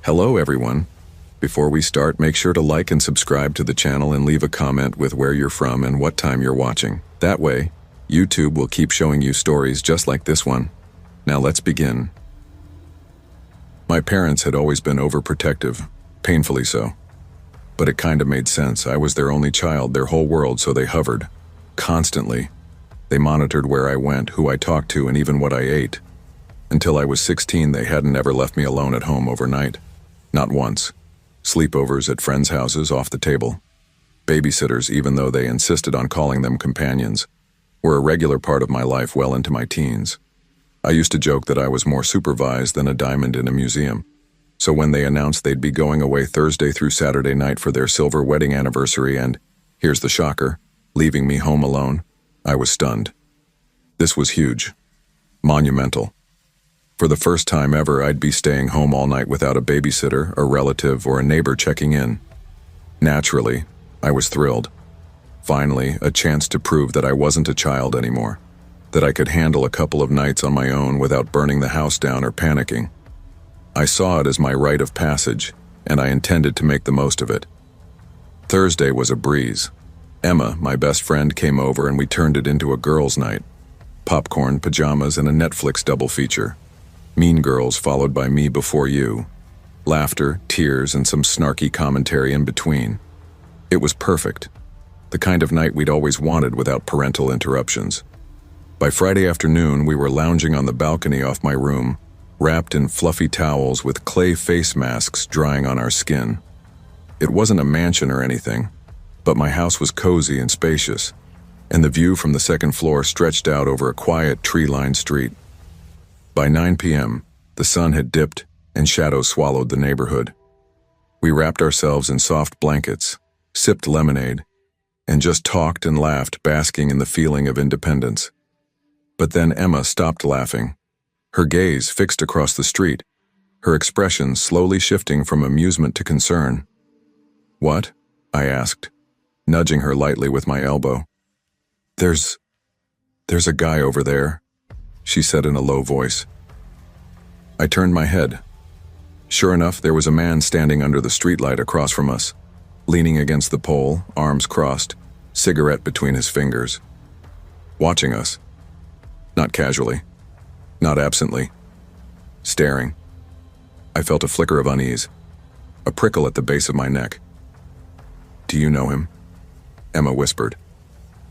Hello everyone. Before we start, make sure to like and subscribe to the channel and leave a comment with where you're from and what time you're watching. That way, YouTube will keep showing you stories just like this one. Now let's begin. My parents had always been overprotective, painfully so. But it kind of made sense. I was their only child, their whole world, so they hovered. Constantly. They monitored where I went, who I talked to, and even what I ate. Until I was 16, they hadn't ever left me alone at home overnight. Not once. Sleepovers at friends' houses off the table. Babysitters, even though they insisted on calling them companions, were a regular part of my life well into my teens. I used to joke that I was more supervised than a diamond in a museum. So when they announced they'd be going away Thursday through Saturday night for their silver wedding anniversary and, here's the shocker, leaving me home alone, I was stunned. This was huge. Monumental. For the first time ever, I'd be staying home all night without a babysitter, a relative, or a neighbor checking in. Naturally, I was thrilled. Finally, a chance to prove that I wasn't a child anymore, that I could handle a couple of nights on my own without burning the house down or panicking. I saw it as my rite of passage, and I intended to make the most of it. Thursday was a breeze. Emma, my best friend, came over and we turned it into a girls' night. Popcorn, pajamas, and a Netflix double feature. Mean Girls followed by Me Before You. Laughter, tears, and some snarky commentary in between. It was perfect. The kind of night we'd always wanted without parental interruptions. By Friday afternoon, we were lounging on the balcony off my room, wrapped in fluffy towels with clay face masks drying on our skin. It wasn't a mansion or anything, but my house was cozy and spacious, and the view from the second floor stretched out over a quiet, tree-lined street. By 9 p.m., the sun had dipped and shadows swallowed the neighborhood. We wrapped ourselves in soft blankets, sipped lemonade, and just talked and laughed, basking in the feeling of independence. But then Emma stopped laughing, her gaze fixed across the street, her expression slowly shifting from amusement to concern. "What?" I asked, nudging her lightly with my elbow. There's a guy over there," she said in a low voice. I turned my head. Sure enough, there was a man standing under the streetlight across from us, leaning against the pole, arms crossed, cigarette between his fingers. Watching us. Not casually. Not absently. Staring. I felt a flicker of unease, a prickle at the base of my neck. "Do you know him?" Emma whispered.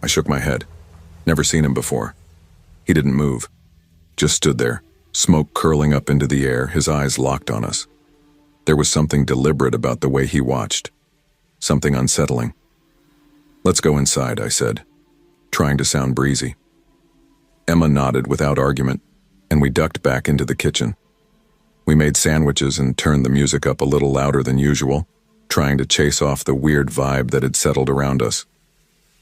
I shook my head. Never seen him before. He didn't move. Just stood there, smoke curling up into the air, his eyes locked on us. There was something deliberate about the way he watched. Something unsettling. "Let's go inside," I said, trying to sound breezy. Emma nodded without argument, and we ducked back into the kitchen. We made sandwiches and turned the music up a little louder than usual, trying to chase off the weird vibe that had settled around us.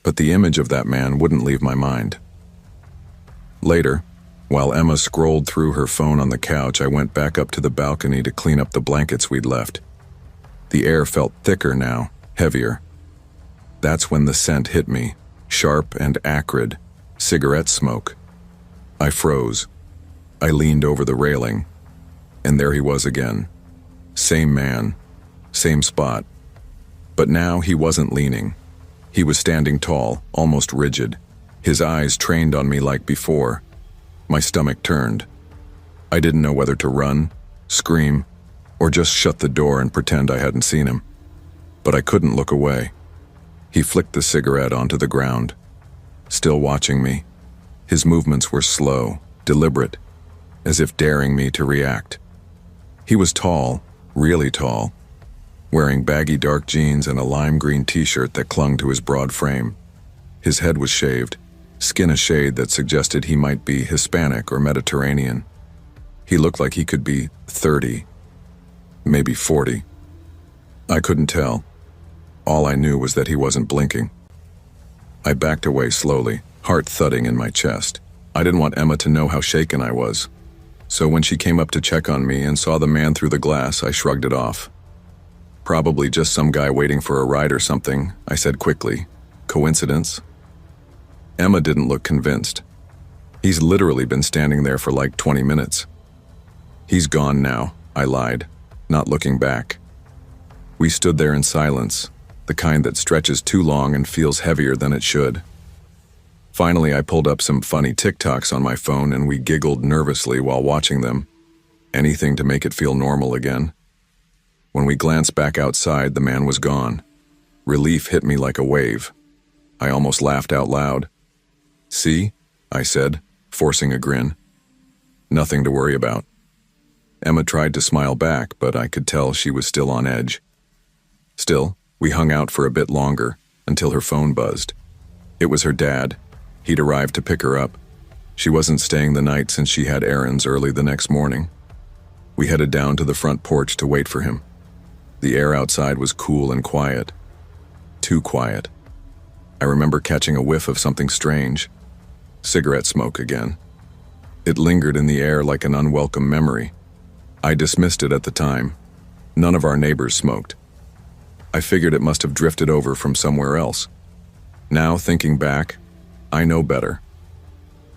But the image of that man wouldn't leave my mind. Later, while Emma scrolled through her phone on the couch, I went back up to the balcony to clean up the blankets we'd left. The air felt thicker now, heavier. That's when the scent hit me, sharp and acrid, cigarette smoke. I froze. I leaned over the railing, and there he was again. Same man, same spot. But now he wasn't leaning. He was standing tall, almost rigid, his eyes trained on me like before. My stomach turned. I didn't know whether to run, scream, or just shut the door and pretend I hadn't seen him. But I couldn't look away. He flicked the cigarette onto the ground, still watching me. His movements were slow, deliberate, as if daring me to react. He was tall, really tall, wearing baggy dark jeans and a lime green t-shirt that clung to his broad frame. His head was shaved, skin a shade that suggested he might be Hispanic or Mediterranean. He looked like he could be 30, maybe 40. I couldn't tell. All I knew was that he wasn't blinking. I backed away slowly, heart thudding in my chest. I didn't want Emma to know how shaken I was. So when she came up to check on me and saw the man through the glass, I shrugged it off. "Probably just some guy waiting for a ride or something," I said quickly. "Coincidence?" Emma didn't look convinced. "He's literally been standing there for like 20 minutes. "He's gone now," I lied. not looking back. We stood there in silence, the kind that stretches too long and feels heavier than it should. Finally, I pulled up some funny TikToks on my phone and we giggled nervously while watching them. Anything to make it feel normal again. When we glanced back outside, the man was gone. Relief hit me like a wave. I almost laughed out loud. "See?" I said, forcing a grin. "Nothing to worry about." Emma tried to smile back, but I could tell she was still on edge. Still, we hung out for a bit longer, until her phone buzzed. It was her dad. He'd arrived to pick her up. She wasn't staying the night since she had errands early the next morning. We headed down to the front porch to wait for him. The air outside was cool and quiet. Too quiet. I remember catching a whiff of something strange. Cigarette smoke again. It lingered in the air like an unwelcome memory. I dismissed it at the time. None of our neighbors smoked. I figured it must have drifted over from somewhere else. Now, thinking back, I know better.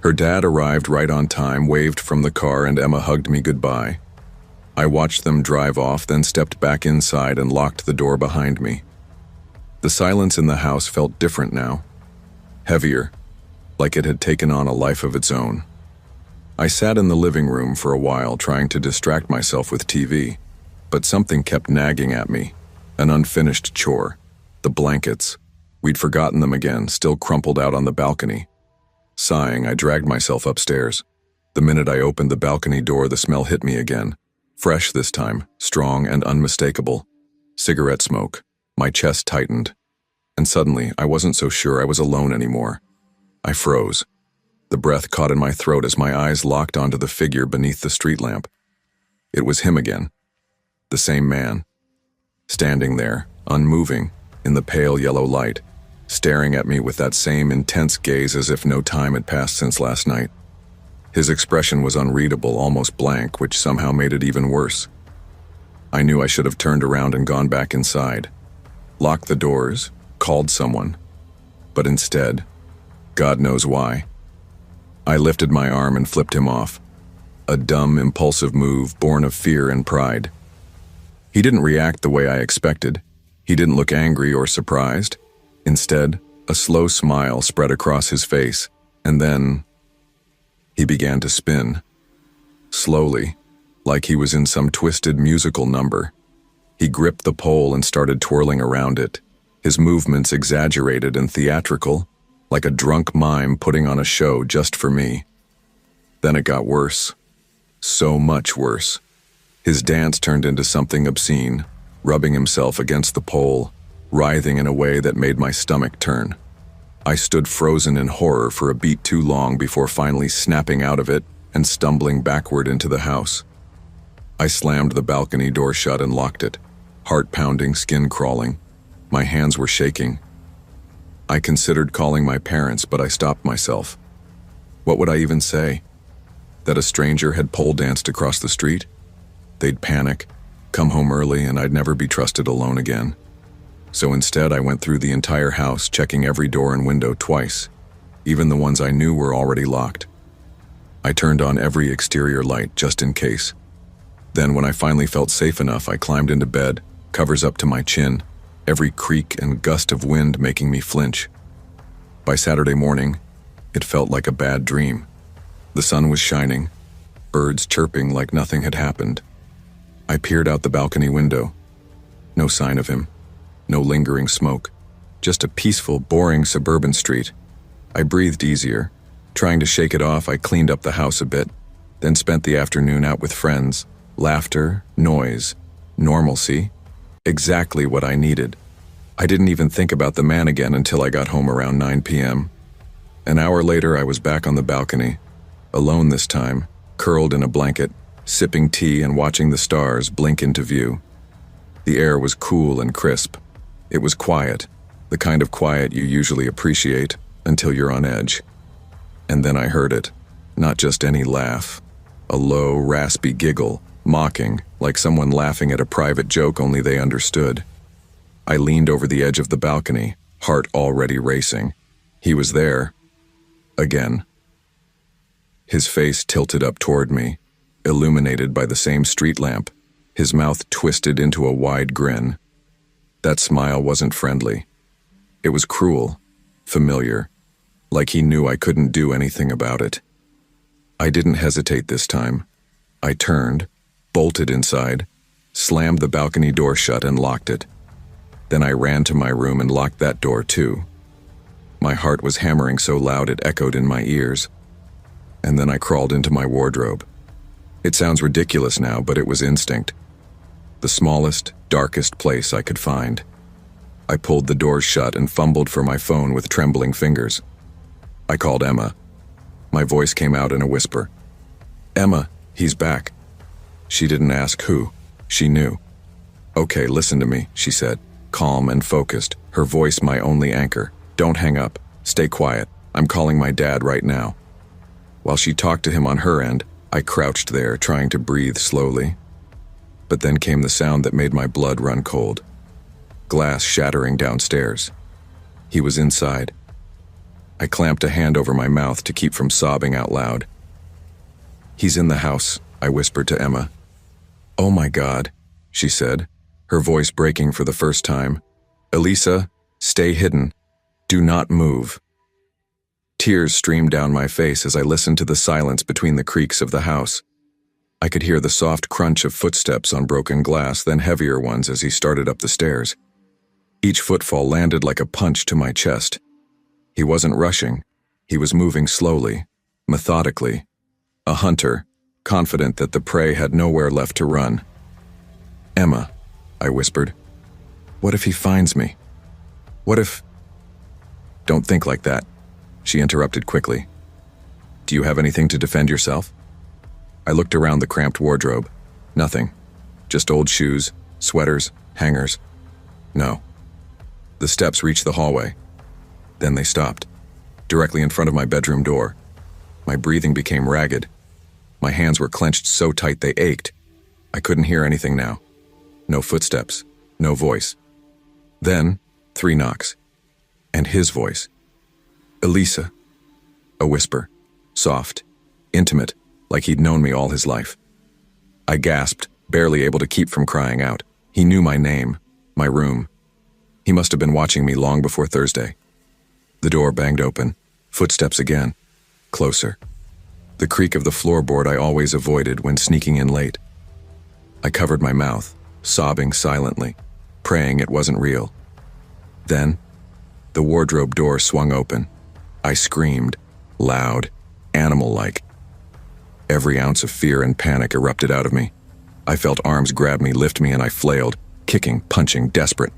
Her dad arrived right on time, waved from the car, and Emma hugged me goodbye. I watched them drive off, then stepped back inside and locked the door behind me. The silence in the house felt different now. Heavier, like it had taken on a life of its own. I sat in the living room for a while, trying to distract myself with TV, but something kept nagging at me. An unfinished chore. The blankets. We'd forgotten them again, still crumpled out on the balcony. Sighing, I dragged myself upstairs. The minute I opened the balcony door, the smell hit me again. Fresh this time, strong and unmistakable. Cigarette smoke. My chest tightened. And suddenly, I wasn't so sure I was alone anymore. I froze. The breath caught in my throat as my eyes locked onto the figure beneath the street lamp. It was him again. The same man. Standing there, unmoving, in the pale yellow light, staring at me with that same intense gaze as if no time had passed since last night. His expression was unreadable, almost blank, which somehow made it even worse. I knew I should have turned around and gone back inside, locked the doors, called someone. But instead, God knows why, I lifted my arm and flipped him off. A dumb, impulsive move born of fear and pride. He didn't react the way I expected. He didn't look angry or surprised. Instead, a slow smile spread across his face, and then he began to spin. Slowly, like he was in some twisted musical number. He gripped the pole and started twirling around it, his movements exaggerated and theatrical, like a drunk mime putting on a show just for me. Then it got worse. So much worse. His dance turned into something obscene, rubbing himself against the pole, writhing in a way that made my stomach turn. I stood frozen in horror for a beat too long before finally snapping out of it and stumbling backward into the house. I slammed the balcony door shut and locked it, heart pounding, skin crawling. My hands were shaking. I considered calling my parents, but I stopped myself. What would I even say? That a stranger had pole danced across the street? They'd panic, come home early, and I'd never be trusted alone again. So instead, I went through the entire house, checking every door and window twice. Even the ones I knew were already locked. I turned on every exterior light, just in case. Then, when I finally felt safe enough, I climbed into bed, covers up to my chin, every creak and gust of wind making me flinch. By Saturday morning, it felt like a bad dream. The sun was shining, birds chirping like nothing had happened. I peered out the balcony window. No sign of him. No lingering smoke. Just a peaceful, boring suburban street. I breathed easier. Trying to shake it off, I cleaned up the house a bit, then spent the afternoon out with friends. Laughter, noise, normalcy. Exactly what I needed. I didn't even think about the man again until I got home around 9 p.m. An hour later, I was back on the balcony, alone this time, curled in a blanket, sipping tea and watching the stars blink into view. The air was cool and crisp. It was quiet, the kind of quiet you usually appreciate until you're on edge. And then I heard it, not just any laugh, a low, raspy giggle, mocking, like someone laughing at a private joke only they understood. I leaned over the edge of the balcony, heart already racing. He was there. Again. His face tilted up toward me, illuminated by the same street lamp, His mouth twisted into a wide grin. That smile wasn't friendly. It was cruel, familiar, like he knew I couldn't do anything about it. I didn't hesitate this time. I turned, bolted inside, slammed the balcony door shut and locked it. Then I ran to my room and locked that door too. My heart was hammering so loud it echoed in my ears. And then I crawled into my wardrobe. It sounds ridiculous now, but it was instinct. The smallest, darkest place I could find. I pulled the doors shut and fumbled for my phone with trembling fingers. I called Emma. My voice came out in a whisper. "Emma, he's back." She didn't ask who. She knew. "Okay, listen to me," she said, calm and focused, her voice my only anchor. "Don't hang up. Stay quiet. I'm calling my dad right now." While she talked to him on her end, I crouched there, trying to breathe slowly. But then came the sound that made my blood run cold. Glass shattering downstairs. He was inside. I clamped a hand over my mouth to keep from sobbing out loud. "He's in the house," I whispered to Emma. "Oh my God," she said, her voice breaking for the first time. "Elisa, stay hidden. Do not move." Tears streamed down my face as I listened to the silence between the creaks of the house. I could hear the soft crunch of footsteps on broken glass, then heavier ones as he started up the stairs. Each footfall landed like a punch to my chest. He wasn't rushing. He was moving slowly, methodically. A hunter, confident that the prey had nowhere left to run. "Emma," I whispered, "what if he finds me? What if—" "Don't think like that," she interrupted quickly. "Do you have anything to defend yourself?" I looked around the cramped wardrobe. Nothing. Just old shoes, sweaters, hangers. No. The steps reached the hallway. Then they stopped, directly in front of my bedroom door. My breathing became ragged. My hands were clenched so tight they ached. I couldn't hear anything now. No footsteps, no voice. Then, 3 knocks. And his voice. "Elisa." A whisper, soft, intimate, like he'd known me all his life. I gasped, barely able to keep from crying out. He knew my name, my room. He must have been watching me long before Thursday. The door banged open, footsteps again, closer. The creak of the floorboard I always avoided when sneaking in late. I covered my mouth, sobbing silently, praying it wasn't real. Then, the wardrobe door swung open. I screamed, loud, animal-like. Every ounce of fear and panic erupted out of me. I felt arms grab me, lift me, and I flailed, kicking, punching, desperate.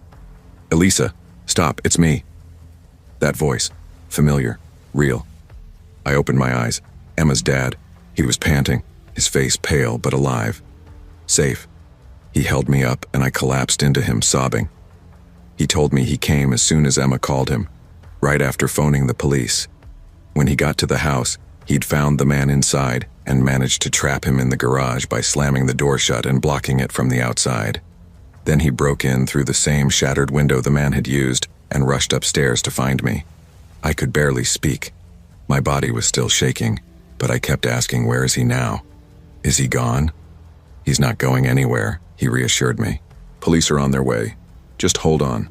"Elisa, stop, it's me." That voice, familiar, real. I opened my eyes. Emma's dad. He was panting, his face pale but alive. Safe. He held me up and I collapsed into him, sobbing. He told me he came as soon as Emma called him, right after phoning the police. When he got to the house, he'd found the man inside and managed to trap him in the garage by slamming the door shut and blocking it from the outside. Then he broke in through the same shattered window the man had used and rushed upstairs to find me. I could barely speak. My body was still shaking, but I kept asking, where is he now? Is he gone? He's not going anywhere, he reassured me. Police are on their way. Just hold on.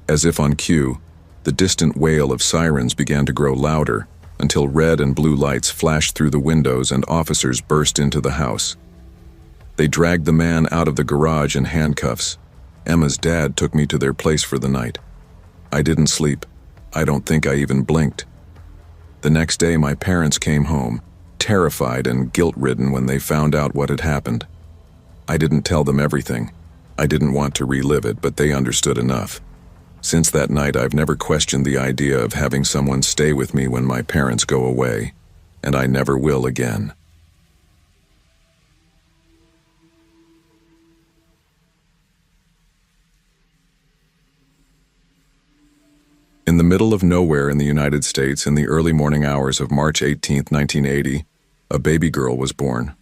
As if on cue, the distant wail of sirens began to grow louder until red and blue lights flashed through the windows and officers burst into the house. They dragged the man out of the garage in handcuffs. Emma's dad took me to their place for the night. I didn't sleep. I don't think I even blinked. The next day, my parents came home, terrified and guilt-ridden when they found out what had happened. I didn't tell them everything. I didn't want to relive it, but they understood enough. Since that night, I've never questioned the idea of having someone stay with me when my parents go away, and I never will again. In the middle of nowhere in the United States, in the early morning hours of March 18, 1980, a baby girl was born.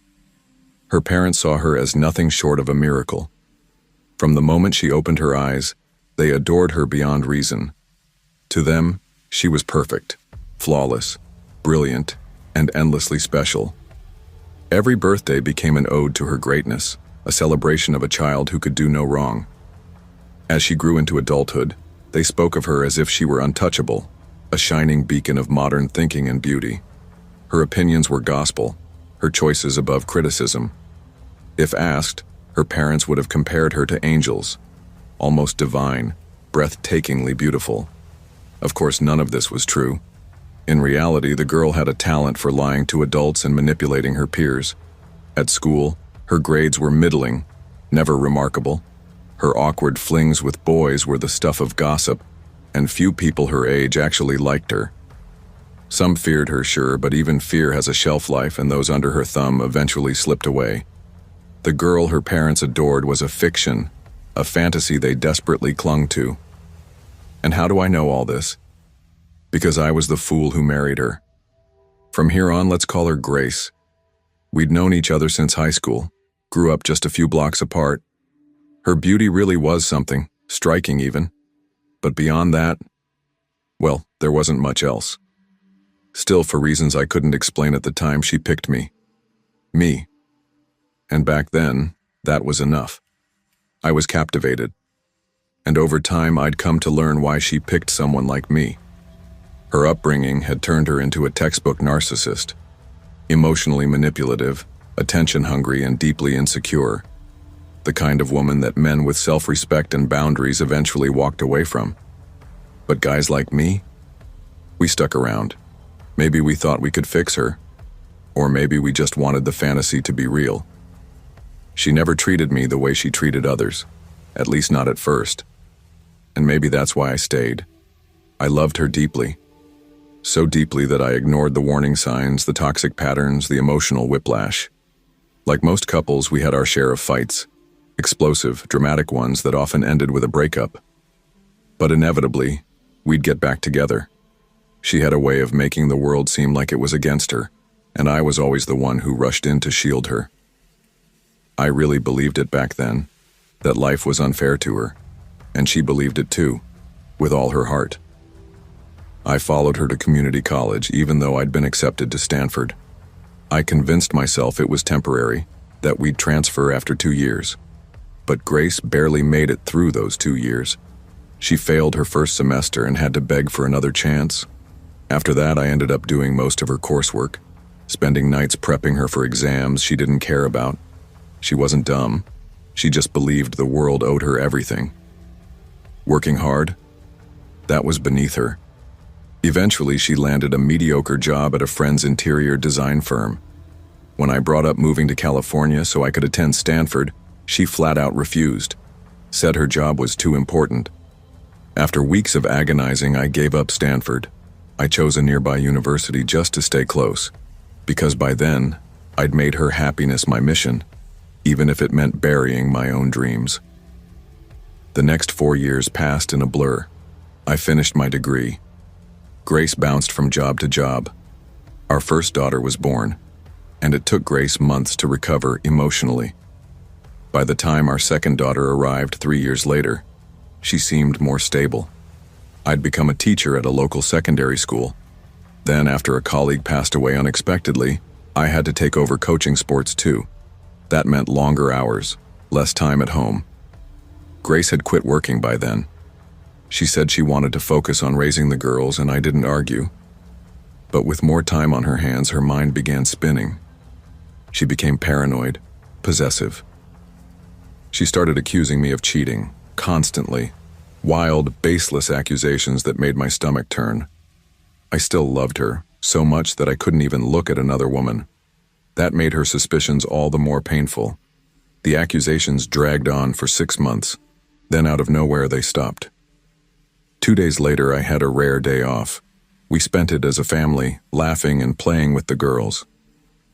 Her parents saw her as nothing short of a miracle. From the moment she opened her eyes, they adored her beyond reason. To them, she was perfect, flawless, brilliant, and endlessly special. Every birthday became an ode to her greatness, a celebration of a child who could do no wrong. As she grew into adulthood, they spoke of her as if she were untouchable, a shining beacon of modern thinking and beauty. Her opinions were gospel, her choices above criticism. If asked, her parents would have compared her to angels, almost divine, breathtakingly beautiful. Of course, none of this was true. In reality, the girl had a talent for lying to adults and manipulating her peers. At school, her grades were middling, never remarkable. Her awkward flings with boys were the stuff of gossip, and few people her age actually liked her. Some feared her, sure, but even fear has a shelf life, and those under her thumb eventually slipped away. The girl her parents adored was a fiction, a fantasy they desperately clung to. And how do I know all this? Because I was the fool who married her. From here on, let's call her Grace. We'd known each other since high school, grew up just a few blocks apart. Her beauty really was something, striking even. But beyond that, well, there wasn't much else. Still, for reasons I couldn't explain at the time, she picked me. Me. And back then, that was enough. I was captivated. And over time, I'd come to learn why she picked someone like me. Her upbringing had turned her into a textbook narcissist. Emotionally manipulative, attention-hungry, and deeply insecure. The kind of woman that men with self-respect and boundaries eventually walked away from. But guys like me? We stuck around. Maybe we thought we could fix her. Or maybe we just wanted the fantasy to be real. She never treated me the way she treated others. At least not at first. And maybe that's why I stayed. I loved her deeply. So deeply that I ignored the warning signs, the toxic patterns, the emotional whiplash. Like most couples, we had our share of fights. Explosive, dramatic ones that often ended with a breakup. But inevitably, we'd get back together. She had a way of making the world seem like it was against her, and I was always the one who rushed in to shield her. I really believed it back then, that life was unfair to her, and she believed it too, with all her heart. I followed her to community college, even though I'd been accepted to Stanford. I convinced myself it was temporary, that we'd transfer after 2 years. But Grace barely made it through those 2 years. She failed her first semester and had to beg for another chance. After that, I ended up doing most of her coursework, spending nights prepping her for exams she didn't care about. She wasn't dumb. She just believed the world owed her everything. Working hard? That was beneath her. Eventually, she landed a mediocre job at a friend's interior design firm. When I brought up moving to California so I could attend Stanford, she flat out refused, said her job was too important. After weeks of agonizing, I gave up Stanford. I chose a nearby university just to stay close, because by then, I'd made her happiness my mission, even if it meant burying my own dreams. The next 4 years passed in a blur. I finished my degree. Grace bounced from job to job. Our first daughter was born, and it took Grace months to recover emotionally. By the time our second daughter arrived 3 years later, she seemed more stable. I'd become a teacher at a local secondary school. Then, after a colleague passed away unexpectedly, I had to take over coaching sports too. That meant longer hours, less time at home. Grace had quit working by then. She said she wanted to focus on raising the girls, and I didn't argue. But with more time on her hands, her mind began spinning. She became paranoid, possessive. She started accusing me of cheating, constantly. Wild, baseless accusations that made my stomach turn. I still loved her, so much that I couldn't even look at another woman. That made her suspicions all the more painful. The accusations dragged on for 6 months. Then out of nowhere they stopped. 2 days later, I had a rare day off. We spent it as a family, laughing and playing with the girls.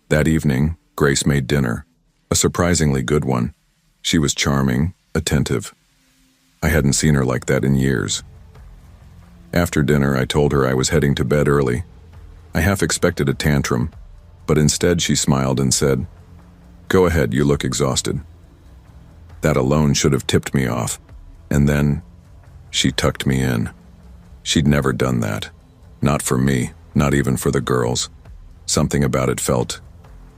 That evening, Grace made dinner, a surprisingly good one. She was charming, attentive. I hadn't seen her like that in years. After dinner, I told her I was heading to bed early. I half expected a tantrum, but instead she smiled and said, "Go ahead, you look exhausted." That alone should have tipped me off. And then, she tucked me in. She'd never done that. Not for me, not even for the girls. Something about it felt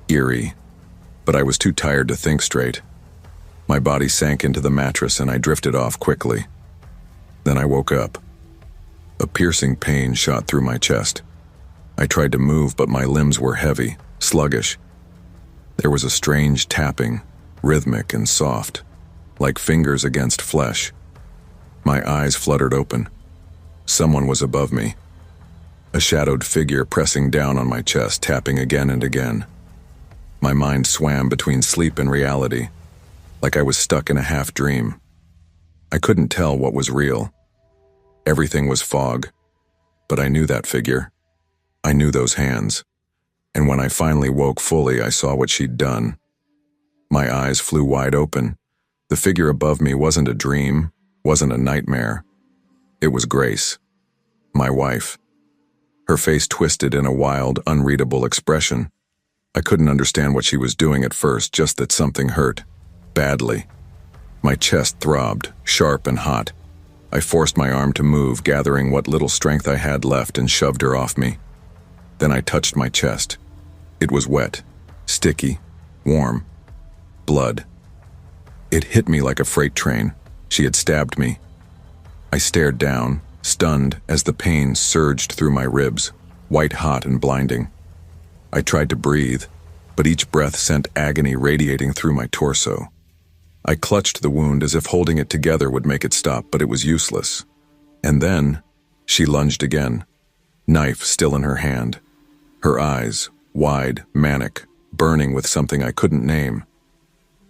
eerie, but I was too tired to think straight. My body sank into the mattress and I drifted off quickly. Then I woke up. A piercing pain shot through my chest. I tried to move, but my limbs were heavy, sluggish. There was a strange tapping, rhythmic and soft, like fingers against flesh. My eyes fluttered open. Someone was above me. A shadowed figure pressing down on my chest, tapping again and again. My mind swam between sleep and reality, like I was stuck in a half-dream. I couldn't tell what was real. Everything was fog, but I knew that figure. I knew those hands. And when I finally woke fully, I saw what she'd done. My eyes flew wide open. The figure above me wasn't a dream, wasn't a nightmare. It was Grace, my wife. Her face twisted in a wild, unreadable expression. I couldn't understand what she was doing at first, just that something hurt. Badly. My chest throbbed, sharp and hot. I forced my arm to move, gathering what little strength I had left, and shoved her off me. Then I touched my chest. It was wet, sticky, warm. Blood. It hit me like a freight train. She had stabbed me. I stared down, stunned, as the pain surged through my ribs, white-hot and blinding. I tried to breathe, but each breath sent agony radiating through my torso. I clutched the wound as if holding it together would make it stop, but it was useless. And then, she lunged again, knife still in her hand. Her eyes, wide, manic, burning with something I couldn't name.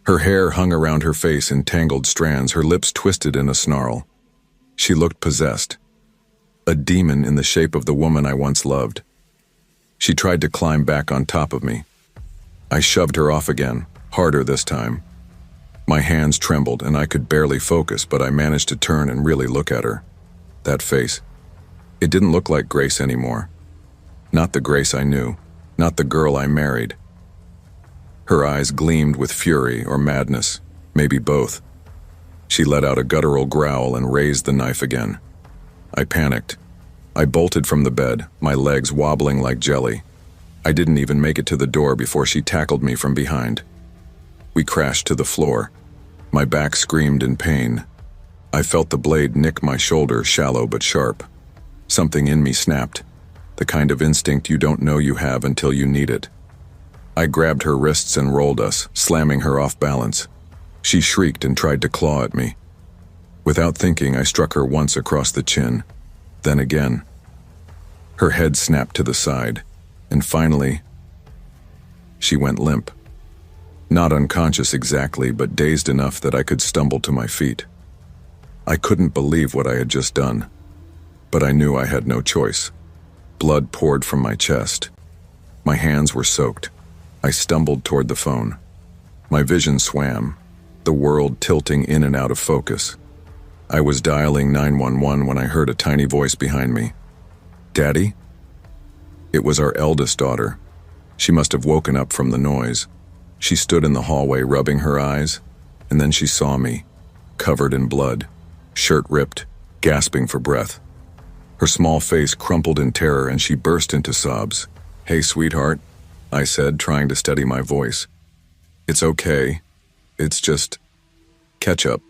Her hair hung around her face in tangled strands, her lips twisted in a snarl. She looked possessed. A demon in the shape of the woman I once loved. She tried to climb back on top of me. I shoved her off again, harder this time. My hands trembled and I could barely focus, but I managed to turn and really look at her. That face. It didn't look like Grace anymore. Not the Grace I knew, not the girl I married. Her eyes gleamed with fury or madness, maybe both. She let out a guttural growl and raised the knife again. I panicked. I bolted from the bed, my legs wobbling like jelly. I didn't even make it to the door before she tackled me from behind. We crashed to the floor. My back screamed in pain. I felt the blade nick my shoulder, shallow but sharp. Something in me snapped, the kind of instinct you don't know you have until you need it. I grabbed her wrists and rolled us, slamming her off balance. She shrieked and tried to claw at me. Without thinking, I struck her once across the chin, then again. Her head snapped to the side, and finally, she went limp. Not unconscious exactly, but dazed enough that I could stumble to my feet. I couldn't believe what I had just done, but I knew I had no choice. Blood poured from my chest. My hands were soaked. I stumbled toward the phone. My vision swam, the world tilting in and out of focus. I was dialing 911 when I heard a tiny voice behind me. "Daddy?" It was our eldest daughter. She must have woken up from the noise. She stood in the hallway rubbing her eyes, and then she saw me, covered in blood, shirt ripped, gasping for breath. Her small face crumpled in terror and she burst into sobs. "Hey, sweetheart," I said, trying to steady my voice. "It's okay. It's just ketchup.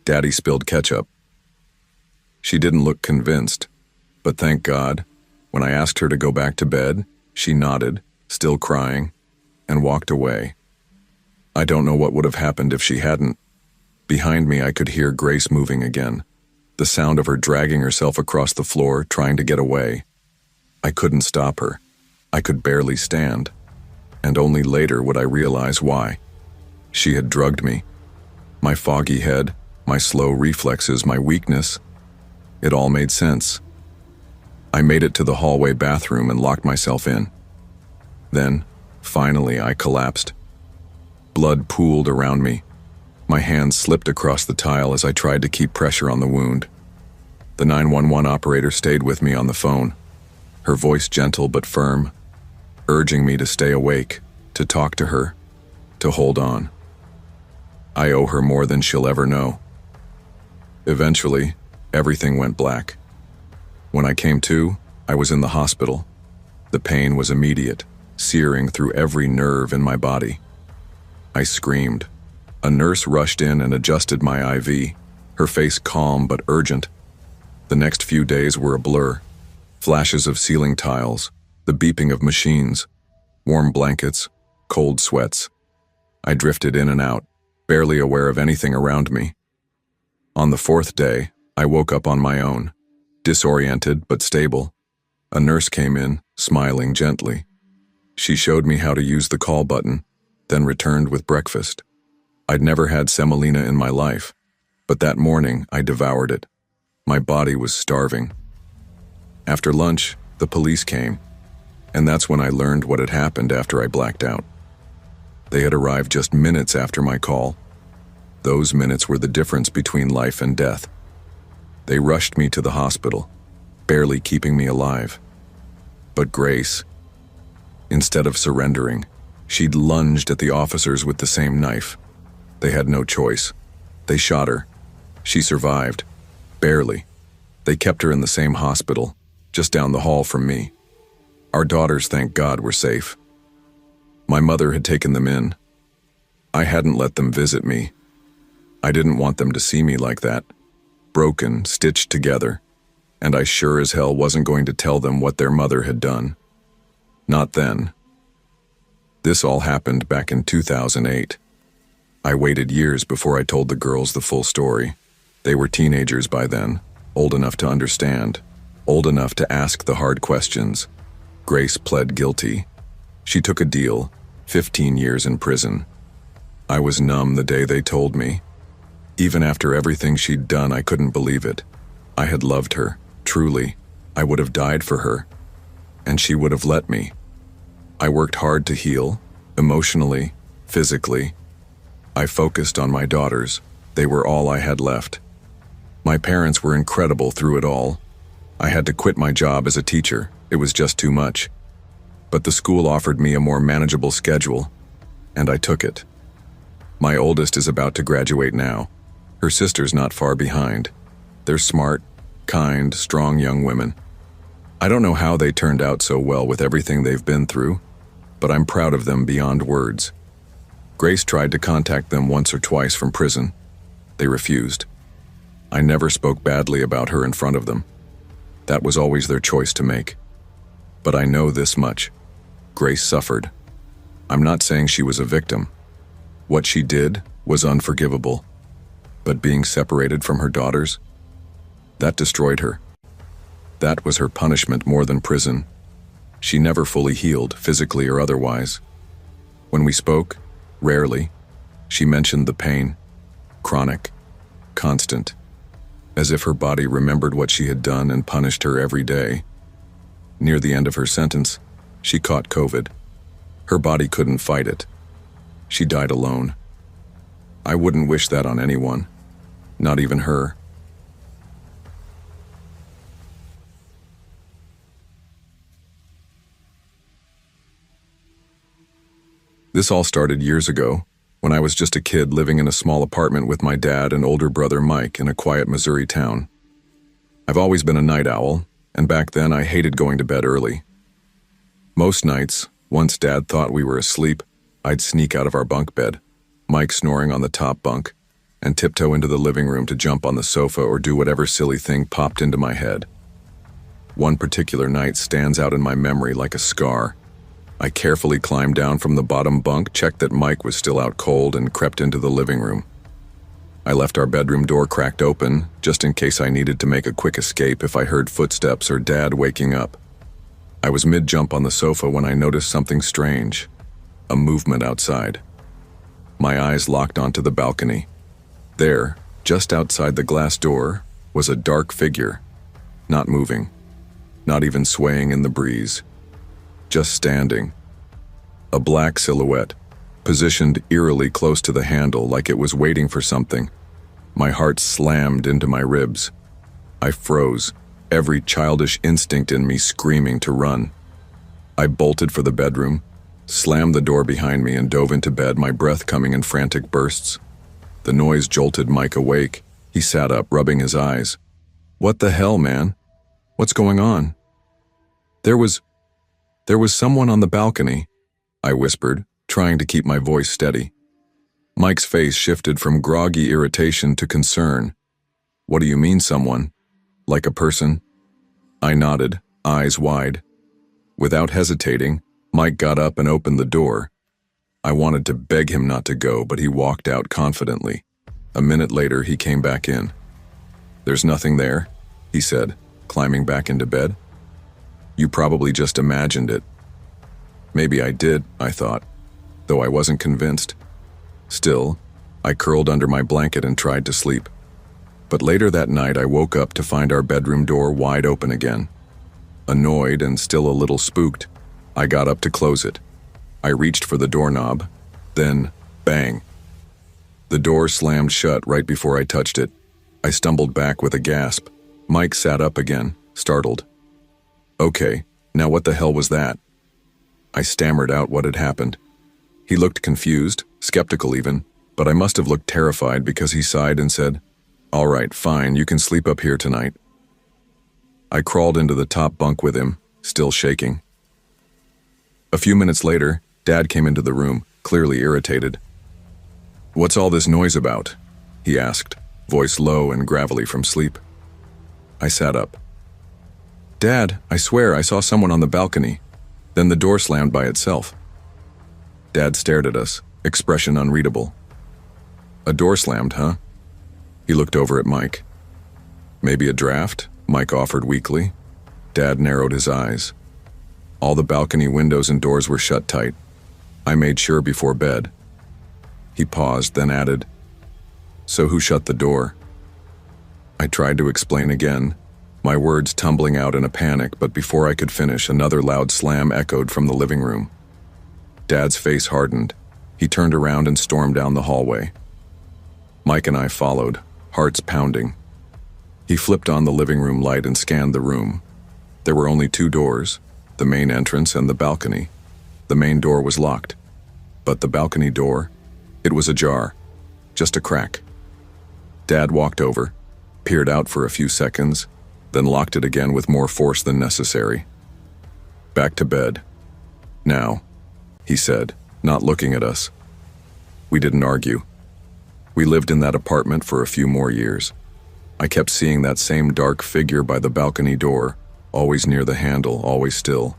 Daddy spilled ketchup." She didn't look convinced, but thank God, when I asked her to go back to bed, she nodded, still crying, and walked away. I don't know what would have happened if she hadn't. Behind me, I could hear Grace moving again, the sound of her dragging herself across the floor, trying to get away. I couldn't stop her. I could barely stand, and only later would I realize why. She had drugged me. My foggy head, my slow reflexes, my weakness. It all made sense. I made it to the hallway bathroom and locked myself in. Then, finally, I collapsed. Blood pooled around me. My hands slipped across the tile as I tried to keep pressure on the wound. The 911 operator stayed with me on the phone, her voice gentle but firm, urging me to stay awake, to talk to her, to hold on. I owe her more than she'll ever know. Eventually, everything went black. When I came to, I was in the hospital. The pain was immediate, searing through every nerve in my body. I screamed. A nurse rushed in and adjusted my IV, her face calm but urgent. The next few days were a blur. Flashes of ceiling tiles, the beeping of machines, warm blankets, cold sweats. I drifted in and out, barely aware of anything around me. On the fourth day, I woke up on my own, disoriented but stable. A nurse came in, smiling gently. She showed me how to use the call button, then returned with breakfast. I'd never had semolina in my life, but that morning I devoured it. My body was starving. After lunch, the police came, and that's when I learned what had happened after I blacked out. They had arrived just minutes after my call. Those minutes were the difference between life and death. They rushed me to the hospital, barely keeping me alive. But Grace, instead of surrendering, she'd lunged at the officers with the same knife. They had no choice. They shot her. She survived. Barely. They kept her in the same hospital, just down the hall from me. Our daughters, thank God, were safe. My mother had taken them in. I hadn't let them visit me. I didn't want them to see me like that, broken, stitched together, and I sure as hell wasn't going to tell them what their mother had done. Not then. This all happened back in 2008. I waited years before I told the girls the full story. They were teenagers by then, old enough to understand, old enough to ask the hard questions. Grace pled guilty. She took a deal, 15 years in prison. I was numb the day they told me. Even after everything she'd done, I couldn't believe it. I had loved her, truly. I would have died for her, and she would have let me. I worked hard to heal, emotionally, physically. I focused on my daughters. They were all I had left. My parents were incredible through it all. I had to quit my job as a teacher. It was just too much. But the school offered me a more manageable schedule, and I took it. My oldest is about to graduate now. Her sister's not far behind. They're smart, kind, strong young women. I don't know how they turned out so well with everything they've been through, but I'm proud of them beyond words. Grace tried to contact them once or twice from prison. They refused. I never spoke badly about her in front of them. That was always their choice to make. But I know this much. Grace suffered. I'm not saying she was a victim. What she did was unforgivable. But being separated from her daughters, that destroyed her. That was her punishment more than prison. She never fully healed, physically or otherwise. When we spoke, rarely, she mentioned the pain, chronic, constant, as if her body remembered what she had done and punished her every day. Near the end of her sentence, she caught COVID. Her body couldn't fight it. She died alone. I wouldn't wish that on anyone, not even her. This all started years ago, when I was just a kid living in a small apartment with my dad and older brother Mike in a quiet Missouri town. I've always been a night owl, and back then I hated going to bed early. Most nights, once Dad thought we were asleep, I'd sneak out of our bunk bed, Mike snoring on the top bunk, and tiptoe into the living room to jump on the sofa or do whatever silly thing popped into my head. One particular night stands out in my memory like a scar. I carefully climbed down from the bottom bunk, checked that Mike was still out cold, and crept into the living room. I left our bedroom door cracked open, just in case I needed to make a quick escape if I heard footsteps or Dad waking up. I was mid-jump on the sofa when I noticed something strange, a movement outside. My eyes locked onto the balcony. There, just outside the glass door, was a dark figure, not moving, not even swaying in the breeze. Just standing. A black silhouette, positioned eerily close to the handle like it was waiting for something. My heart slammed into my ribs. I froze, every childish instinct in me screaming to run. I bolted for the bedroom, slammed the door behind me and dove into bed, my breath coming in frantic bursts. The noise jolted Mike awake. He sat up, rubbing his eyes. "What the hell, man? What's going on?" There was someone on the balcony," I whispered, trying to keep my voice steady. Mike's face shifted from groggy irritation to concern. What do you mean, someone? Like a person? I nodded, eyes wide. Without hesitating, Mike got up and opened the door. I wanted to beg him not to go, but he walked out confidently. A minute later, he came back in. There's nothing there, he said, climbing back into bed. You probably just imagined it. Maybe I did, I thought, though I wasn't convinced. Still, I curled under my blanket and tried to sleep. But later that night, I woke up to find our bedroom door wide open again. Annoyed and still a little spooked, I got up to close it. I reached for the doorknob, then, bang. The door slammed shut right before I touched it. I stumbled back with a gasp. Mike sat up again, startled. Okay, now what the hell was that? I stammered out what had happened. He looked confused, skeptical even, but I must have looked terrified because he sighed and said, All right, fine, you can sleep up here tonight. I crawled into the top bunk with him, still shaking. A few minutes later, Dad came into the room, clearly irritated. What's all this noise about? He asked, voice low and gravelly from sleep. I sat up. Dad, I swear I saw someone on the balcony. Then the door slammed by itself. Dad stared at us, expression unreadable. A door slammed, huh? He looked over at Mike. Maybe a draft? Mike offered weakly. Dad narrowed his eyes. All the balcony windows and doors were shut tight. I made sure before bed. He paused, then added, So who shut the door? I tried to explain again, my words tumbling out in a panic, but before I could finish, another loud slam echoed from the living room. Dad's face hardened. He turned around and stormed down the hallway. Mike and I followed, hearts pounding. He flipped on the living room light and scanned the room. There were only two doors, the main entrance and the balcony. The main door was locked, but the balcony door, it was ajar, just a crack. Dad walked over, peered out for a few seconds, then locked it again with more force than necessary. Back to bed. Now, he said, not looking at us. We didn't argue. We lived in that apartment for a few more years. I kept seeing that same dark figure by the balcony door, always near the handle, always still.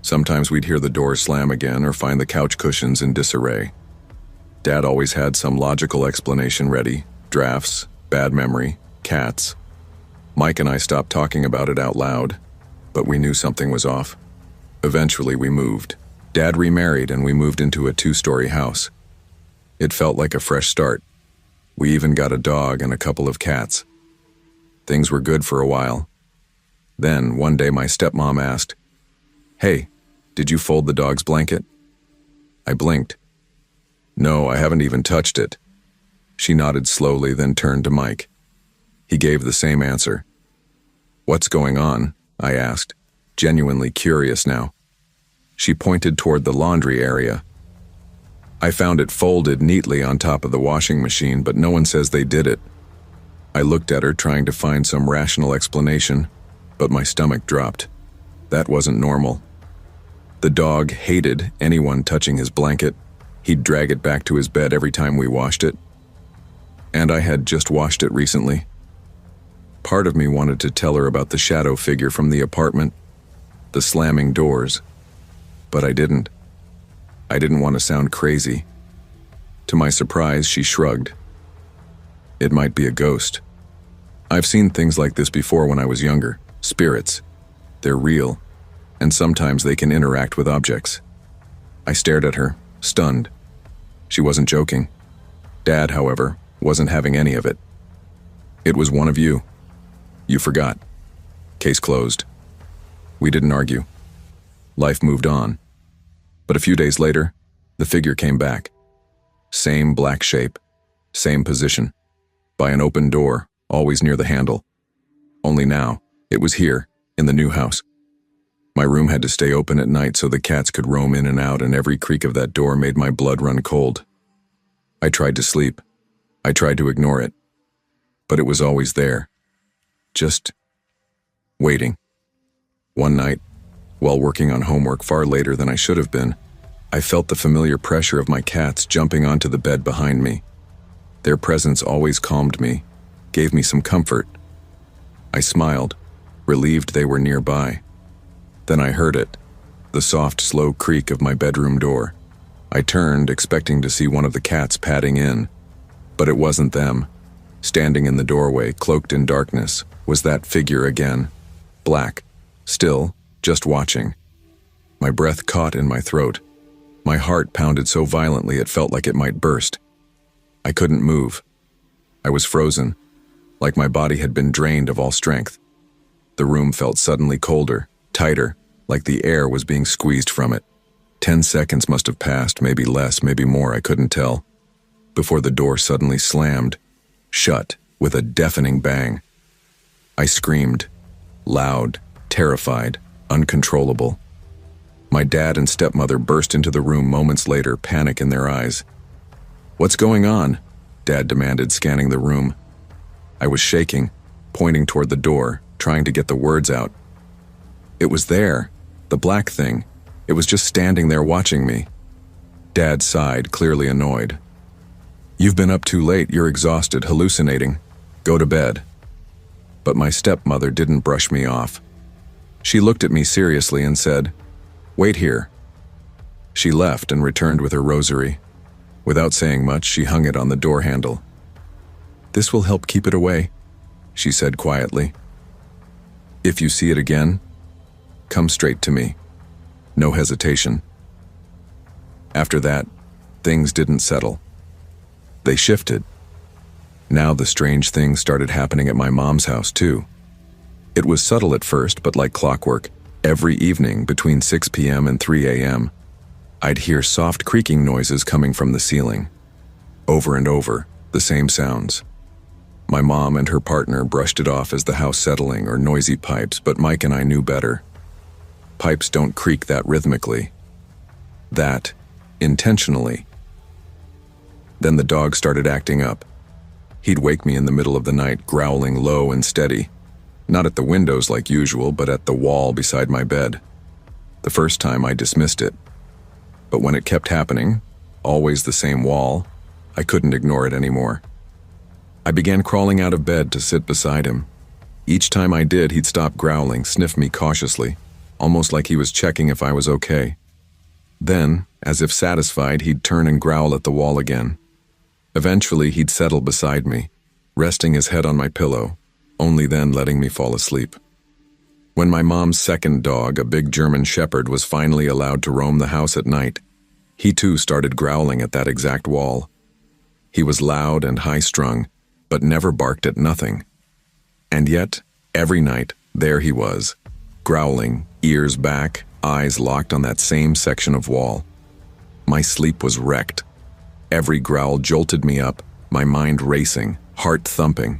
Sometimes we'd hear the door slam again or find the couch cushions in disarray. Dad always had some logical explanation ready, drafts, bad memory, cats. Mike and I stopped talking about it out loud, but we knew something was off. Eventually we moved. Dad remarried and we moved into a 2-story house. It felt like a fresh start. We even got a dog and a couple of cats. Things were good for a while. Then, one day my stepmom asked, Hey, did you fold the dog's blanket? I blinked. No, I haven't even touched it. She nodded slowly, then turned to Mike. He gave the same answer. What's going on? I asked, genuinely curious now. She pointed toward the laundry area. I found it folded neatly on top of the washing machine, but no one says they did it. I looked at her, trying to find some rational explanation, but my stomach dropped. That wasn't normal. The dog hated anyone touching his blanket. He'd drag it back to his bed every time we washed it. And I had just washed it recently. Part of me wanted to tell her about the shadow figure from the apartment, the slamming doors, but I didn't. I didn't want to sound crazy. To my surprise, she shrugged. It might be a ghost. I've seen things like this before when I was younger. Spirits. They're real, and sometimes they can interact with objects. I stared at her, stunned. She wasn't joking. Dad, however, wasn't having any of it. It was one of you. You forgot. Case closed. We didn't argue. Life moved on. But a few days later, the figure came back. Same black shape, same position, by an open door, always near the handle. Only now, it was here, in the new house. My room had to stay open at night so the cats could roam in and out, and every creak of that door made my blood run cold. I tried to sleep. I tried to ignore it. But it was always there. Just waiting. One night, while working on homework far later than I should have been, I felt the familiar pressure of my cats jumping onto the bed behind me. Their presence always calmed me, gave me some comfort. I smiled, relieved they were nearby. Then I heard it, the soft, slow creak of my bedroom door. I turned, expecting to see one of the cats padding in, but it wasn't them. Standing in the doorway, cloaked in darkness, was that figure again. Black, still, just watching. My breath caught in my throat. My heart pounded so violently it felt like it might burst. I couldn't move. I was frozen, like my body had been drained of all strength. The room felt suddenly colder, tighter, like the air was being squeezed from it. 10 seconds must have passed, maybe less, maybe more, I couldn't tell, before the door suddenly slammed, shut with a deafening bang. I screamed, loud, terrified, uncontrollable. My dad and stepmother burst into the room moments later, panic in their eyes. "What's going on?" Dad demanded, scanning the room. I was shaking, pointing toward the door, trying to get the words out. It was there, the black thing. It was just standing there watching me. Dad sighed, clearly annoyed. "You've been up too late, you're exhausted, hallucinating. Go to bed." But my stepmother didn't brush me off. She looked at me seriously and said, "Wait here." She left and returned with her rosary. Without saying much, she hung it on the door handle. "This will help keep it away," she said quietly. "If you see it again, come straight to me. No hesitation." After that, things didn't settle. They shifted. Now the strange things started happening at my mom's house too. It was subtle at first, but like clockwork, every evening between 6 p.m. and 3 a.m., I'd hear soft creaking noises coming from the ceiling. Over and over, the same sounds. My mom and her partner brushed it off as the house settling or noisy pipes, but Mike and I knew better. Pipes don't creak that rhythmically. That, intentionally. Then the dog started acting up. He'd wake me in the middle of the night, growling low and steady. Not at the windows like usual, but at the wall beside my bed. The first time I dismissed it. But when it kept happening, always the same wall, I couldn't ignore it anymore. I began crawling out of bed to sit beside him. Each time I did, he'd stop growling, sniff me cautiously, almost like he was checking if I was okay. Then, as if satisfied, he'd turn and growl at the wall again. Eventually, he'd settle beside me, resting his head on my pillow, only then letting me fall asleep. When my mom's second dog, a big German shepherd, was finally allowed to roam the house at night, he too started growling at that exact wall. He was loud and high-strung, but never barked at nothing. And yet, every night, there he was, growling, ears back, eyes locked on that same section of wall. My sleep was wrecked. Every growl jolted me up, my mind racing, heart thumping.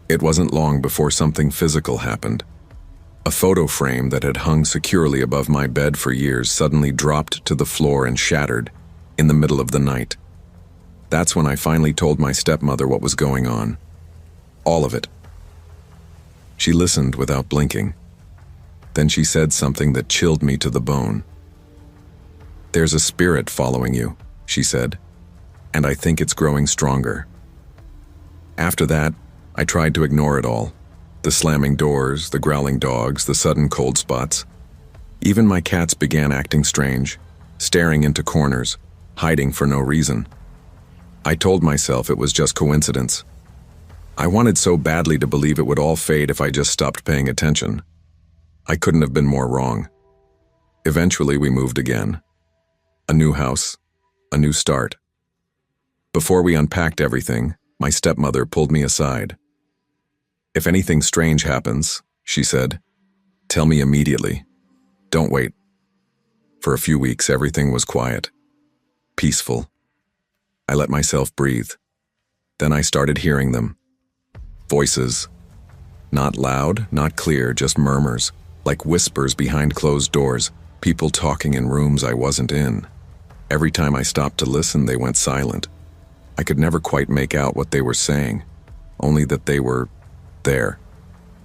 It wasn't long before something physical happened. A photo frame that had hung securely above my bed for years suddenly dropped to the floor and shattered in the middle of the night. That's when I finally told my stepmother what was going on. All of it. She listened without blinking. Then she said something that chilled me to the bone. "There's a spirit following you," she said, "and I think it's growing stronger." After that, I tried to ignore it all. The slamming doors, the growling dogs, the sudden cold spots. Even my cats began acting strange, staring into corners, hiding for no reason. I told myself it was just coincidence. I wanted so badly to believe it would all fade if I just stopped paying attention. I couldn't have been more wrong. Eventually, we moved again. A new house, a new start. Before we unpacked everything, my stepmother pulled me aside. "If anything strange happens," she said, "tell me immediately. Don't wait." For a few weeks, everything was quiet, peaceful. I let myself breathe. Then I started hearing them. Voices. Not loud, not clear, just murmurs, like whispers behind closed doors, people talking in rooms I wasn't in. Every time I stopped to listen, they went silent. I could never quite make out what they were saying, only that they were there.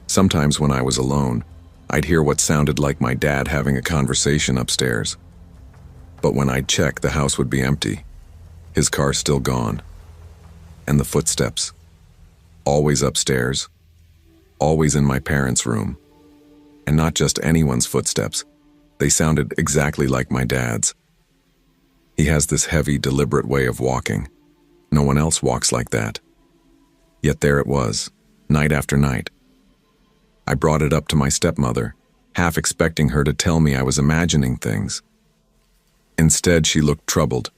Sometimes when I was alone, I'd hear what sounded like my dad having a conversation upstairs. But when I'd check, the house would be empty. His car still gone. And the footsteps. Always upstairs. Always in my parents' room. And not just anyone's footsteps. They sounded exactly like my dad's. He has this heavy, deliberate way of walking. No one else walks like that. Yet there it was, night after night. I brought it up to my stepmother, half expecting her to tell me I was imagining things. Instead, she looked troubled.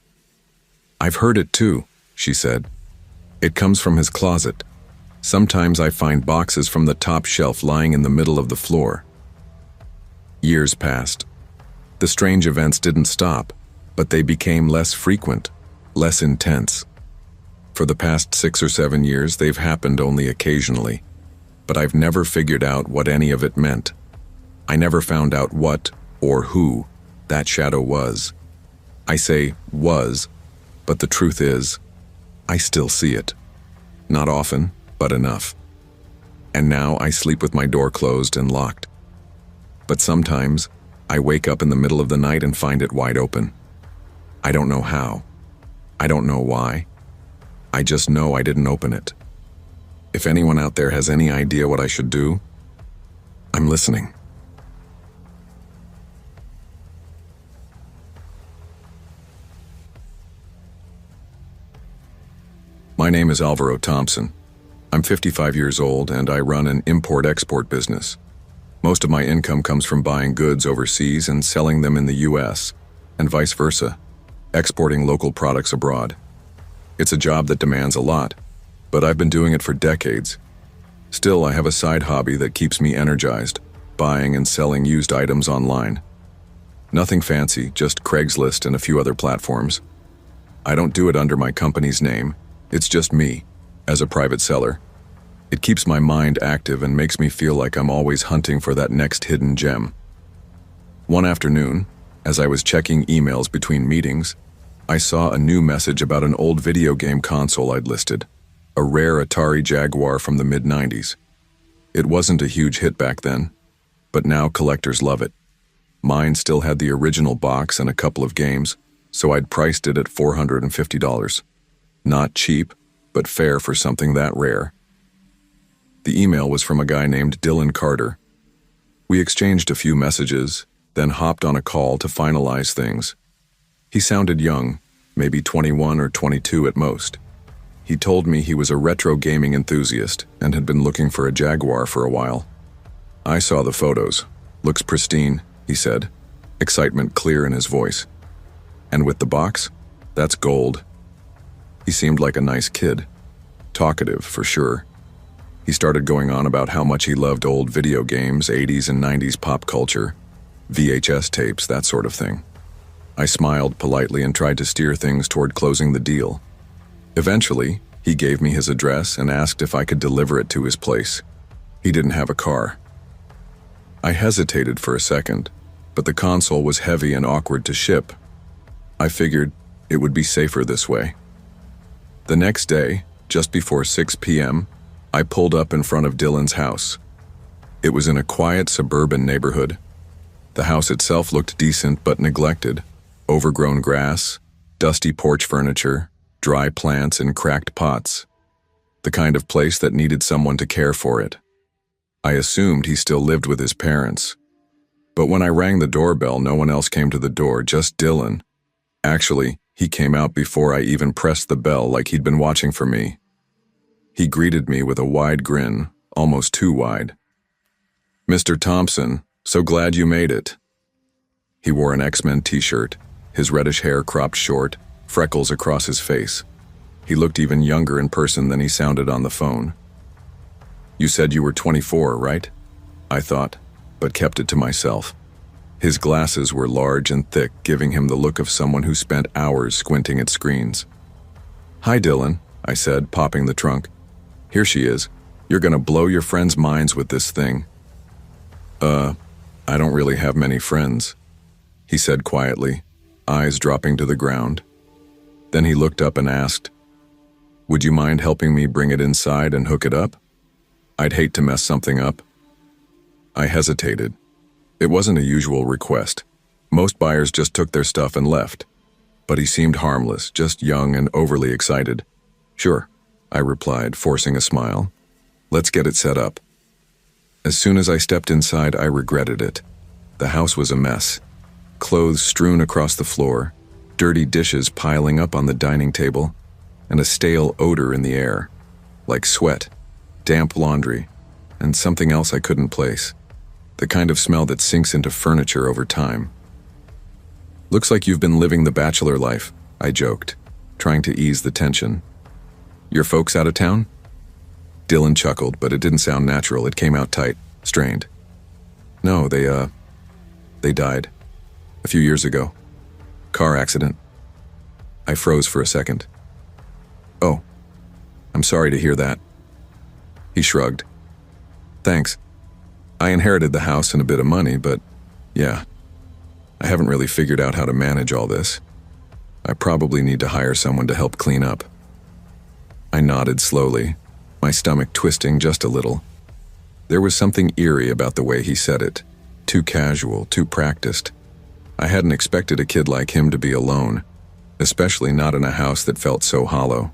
"I've heard it too," she said. "It comes from his closet. Sometimes I find boxes from the top shelf lying in the middle of the floor." Years passed. The strange events didn't stop, but they became less frequent, less intense. For the past 6 or 7 years, they've happened only occasionally, but I've never figured out what any of it meant. I never found out what or who that shadow was. I say was, but the truth is, I still see it. Not often, but enough. And now I sleep with my door closed and locked. But sometimes, I wake up in the middle of the night and find it wide open. I don't know how. I don't know why. I just know I didn't open it. If anyone out there has any idea what I should do, I'm listening. My name is Alvaro Thompson. I'm 55 years old and I run an import-export business. Most of my income comes from buying goods overseas and selling them in the US, and vice versa, exporting local products abroad. It's a job that demands a lot, but I've been doing it for decades. Still, I have a side hobby that keeps me energized, buying and selling used items online. Nothing fancy, just Craigslist and a few other platforms. I don't do it under my company's name, it's just me, as a private seller. It keeps my mind active and makes me feel like I'm always hunting for that next hidden gem. One afternoon, as I was checking emails between meetings, I saw a new message about an old video game console I'd listed, a rare Atari Jaguar from the mid-90s. It wasn't a huge hit back then, but now collectors love it. Mine still had the original box and a couple of games, so I'd priced it at $450. Not cheap, but fair for something that rare. The email was from a guy named Dylan Carter. We exchanged a few messages, then hopped on a call to finalize things. He sounded young, maybe 21 or 22 at most. He told me he was a retro gaming enthusiast and had been looking for a Jaguar for a while. I saw the photos. "Looks pristine," he said, excitement clear in his voice. "And with the box? That's gold." He seemed like a nice kid. Talkative, for sure. He started going on about how much he loved old video games, 80s and 90s pop culture, VHS tapes, that sort of thing. I smiled politely and tried to steer things toward closing the deal. Eventually, he gave me his address and asked if I could deliver it to his place. He didn't have a car. I hesitated for a second, but the console was heavy and awkward to ship. I figured it would be safer this way. The next day, just before 6 p.m., I pulled up in front of Dylan's house. It was in a quiet suburban neighborhood. The house itself looked decent but neglected. Overgrown grass, dusty porch furniture, dry plants in cracked pots. The kind of place that needed someone to care for it. I assumed he still lived with his parents. But when I rang the doorbell, no one else came to the door, just Dylan. Actually, he came out before I even pressed the bell, like he'd been watching for me. He greeted me with a wide grin, almost too wide. "Mr. Thompson, so glad you made it." He wore an X-Men t-shirt, his reddish hair cropped short, freckles across his face. He looked even younger in person than he sounded on the phone. "You said you were 24, right?" I thought, but kept it to myself. His glasses were large and thick, giving him the look of someone who spent hours squinting at screens. "Hi, Dylan," I said, popping the trunk. "Here she is. You're gonna blow your friends' minds with this thing." I don't really have many friends," he said quietly, eyes dropping to the ground. Then he looked up and asked, "Would you mind helping me bring it inside and hook it up? I'd hate to mess something up." I hesitated. It wasn't a usual request. Most buyers just took their stuff and left. But he seemed harmless, just young and overly excited. "Sure," I replied, forcing a smile. "Let's get it set up." As soon as I stepped inside, I regretted it. The house was a mess. Clothes strewn across the floor, dirty dishes piling up on the dining table, and a stale odor in the air, like sweat, damp laundry, and something else I couldn't place. The kind of smell that sinks into furniture over time. "Looks like you've been living the bachelor life," I joked, trying to ease the tension. "Your folks out of town?" Dylan chuckled, but it didn't sound natural. It came out tight, strained. "No, they died. A few years ago. Car accident." I froze for a second. "Oh, I'm sorry to hear that." He shrugged. "Thanks. I inherited the house and a bit of money, but yeah, I haven't really figured out how to manage all this. I probably need to hire someone to help clean up." I nodded slowly, my stomach twisting just a little. There was something eerie about the way he said it. Too casual, too practiced. I hadn't expected a kid like him to be alone, especially not in a house that felt so hollow.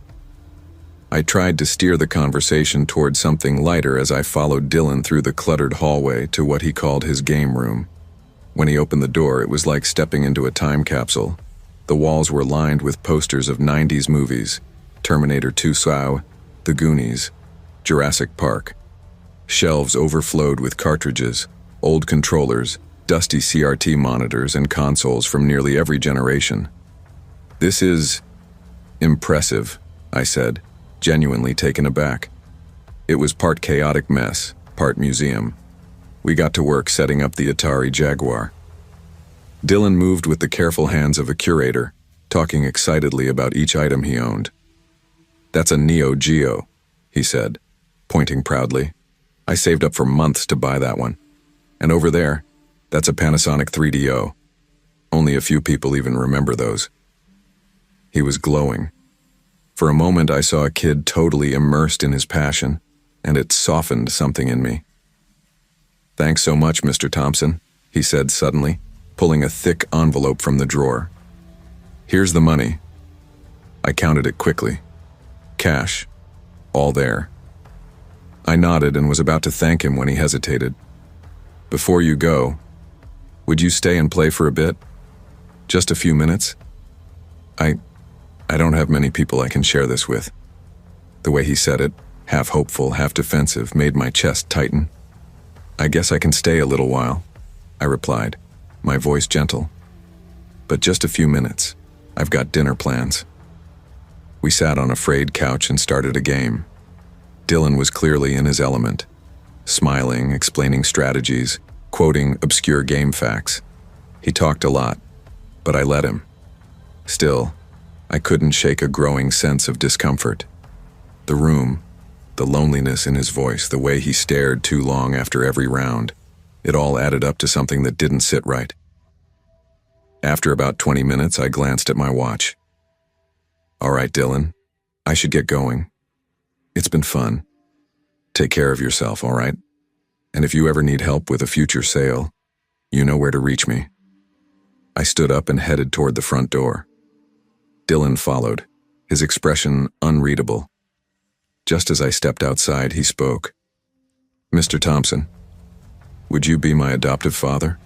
I tried to steer the conversation toward something lighter as I followed Dylan through the cluttered hallway to what he called his game room. When he opened the door, it was like stepping into a time capsule. The walls were lined with posters of 90s movies, Terminator 2 Saw, The Goonies, Jurassic Park. Shelves overflowed with cartridges, old controllers, dusty CRT monitors, and consoles from nearly every generation. "This is impressive," I said, genuinely taken aback. It was part chaotic mess, part museum. We got to work setting up the Atari Jaguar. Dylan moved with the careful hands of a curator, talking excitedly about each item he owned. "That's a Neo Geo," he said, pointing proudly. "I saved up for months to buy that one. And over there, that's a Panasonic 3DO. Only a few people even remember those." He was glowing. For a moment, I saw a kid totally immersed in his passion, and it softened something in me. "Thanks so much, Mr. Thompson," he said suddenly, pulling a thick envelope from the drawer. "Here's the money." I counted it quickly. Cash. All there. I nodded and was about to thank him when he hesitated. "Before you go, would you stay and play for a bit? Just a few minutes? I don't have many people I can share this with." The way he said it, half hopeful, half defensive, made my chest tighten. "I guess I can stay a little while," I replied, my voice gentle. "But just a few minutes. I've got dinner plans." We sat on a frayed couch and started a game. Dylan was clearly in his element, smiling, explaining strategies, quoting obscure game facts. He talked a lot, but I let him. Still, I couldn't shake a growing sense of discomfort. The room, the loneliness in his voice, the way he stared too long after every round, it all added up to something that didn't sit right. After about 20 minutes, I glanced at my watch. "All right, Dylan, I should get going. It's been fun. Take care of yourself, all right? And if you ever need help with a future sale, you know where to reach me." I stood up and headed toward the front door. Dylan followed, his expression unreadable. Just as I stepped outside, he spoke. "Mr. Thompson, would you be my adoptive father?"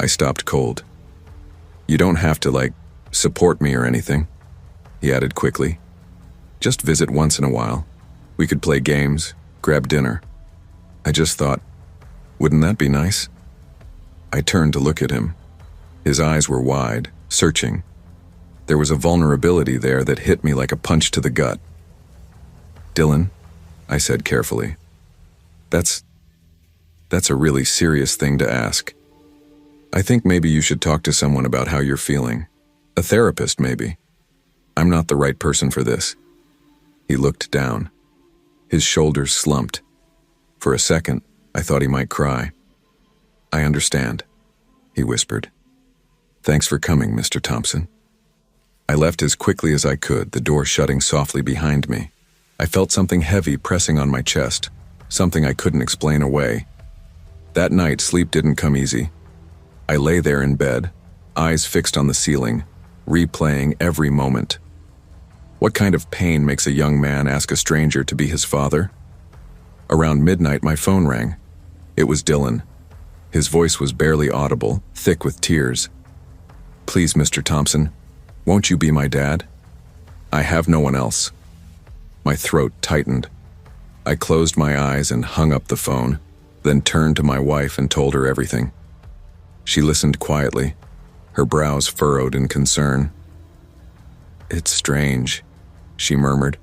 I stopped cold. "You don't have to, support me or anything," he added quickly. "Just visit once in a while. We could play games, grab dinner." I just thought, wouldn't that be nice? I turned to look at him. His eyes were wide, searching. There was a vulnerability there that hit me like a punch to the gut. "Dylan," I said carefully, that's a really serious thing to ask. I think maybe you should talk to someone about how you're feeling. A therapist, maybe. I'm not the right person for this." He looked down. His shoulders slumped. For a second, I thought he might cry. "I understand," he whispered. "Thanks for coming, Mr. Thompson." I left as quickly as I could, the door shutting softly behind me. I felt something heavy pressing on my chest, something I couldn't explain away. That night, sleep didn't come easy. I lay there in bed, eyes fixed on the ceiling, replaying every moment. What kind of pain makes a young man ask a stranger to be his father? Around midnight, my phone rang. It was Dylan. His voice was barely audible, thick with tears. "Please, Mr. Thompson, won't you be my dad? I have no one else." My throat tightened. I closed my eyes and hung up the phone, then turned to my wife and told her everything. She listened quietly, her brows furrowed in concern. "It's strange," she murmured,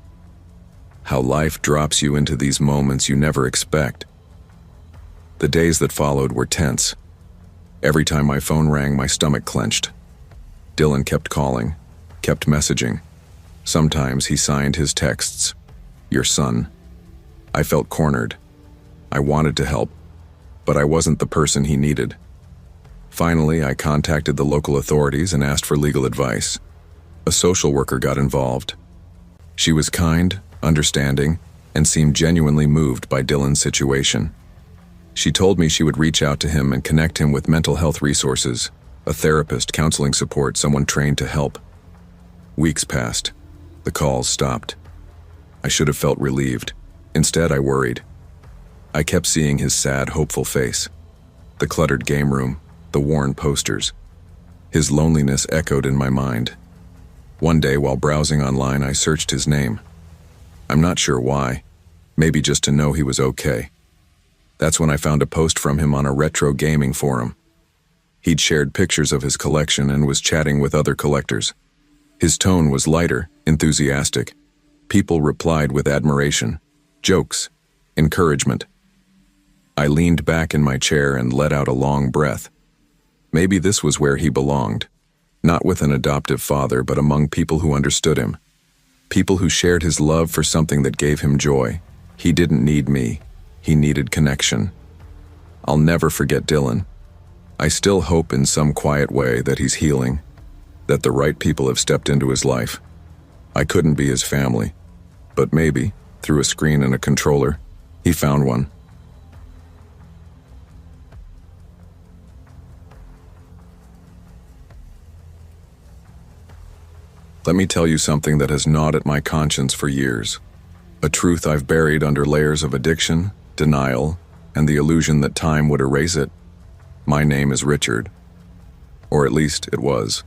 "how life drops you into these moments you never expect." The days that followed were tense. Every time my phone rang, my stomach clenched. Dylan kept calling, kept messaging. Sometimes he signed his texts, "Your son." I felt cornered. I wanted to help, but I wasn't the person he needed. Finally, I contacted the local authorities and asked for legal advice. A social worker got involved. She was kind, understanding, and seemed genuinely moved by Dylan's situation. She told me she would reach out to him and connect him with mental health resources, a therapist, counseling support, someone trained to help. Weeks passed. The calls stopped. I should have felt relieved. Instead, I worried. I kept seeing his sad, hopeful face, the cluttered game room, the worn posters. His loneliness echoed in my mind. One day, while browsing online, I searched his name. I'm not sure why. Maybe just to know he was okay. That's when I found a post from him on a retro gaming forum. He'd shared pictures of his collection and was chatting with other collectors. His tone was lighter, enthusiastic. People replied with admiration, jokes, encouragement. I leaned back in my chair and let out a long breath. Maybe this was where he belonged, not with an adoptive father, but among people who understood him. People who shared his love for something that gave him joy. He didn't need me. He needed connection. I'll never forget Dylan. I still hope in some quiet way that he's healing, that the right people have stepped into his life. I couldn't be his family, but maybe, through a screen and a controller, he found one. Let me tell you something that has gnawed at my conscience for years. A truth I've buried under layers of addiction, denial, and the illusion that time would erase it. My name is Richard. Or at least it was.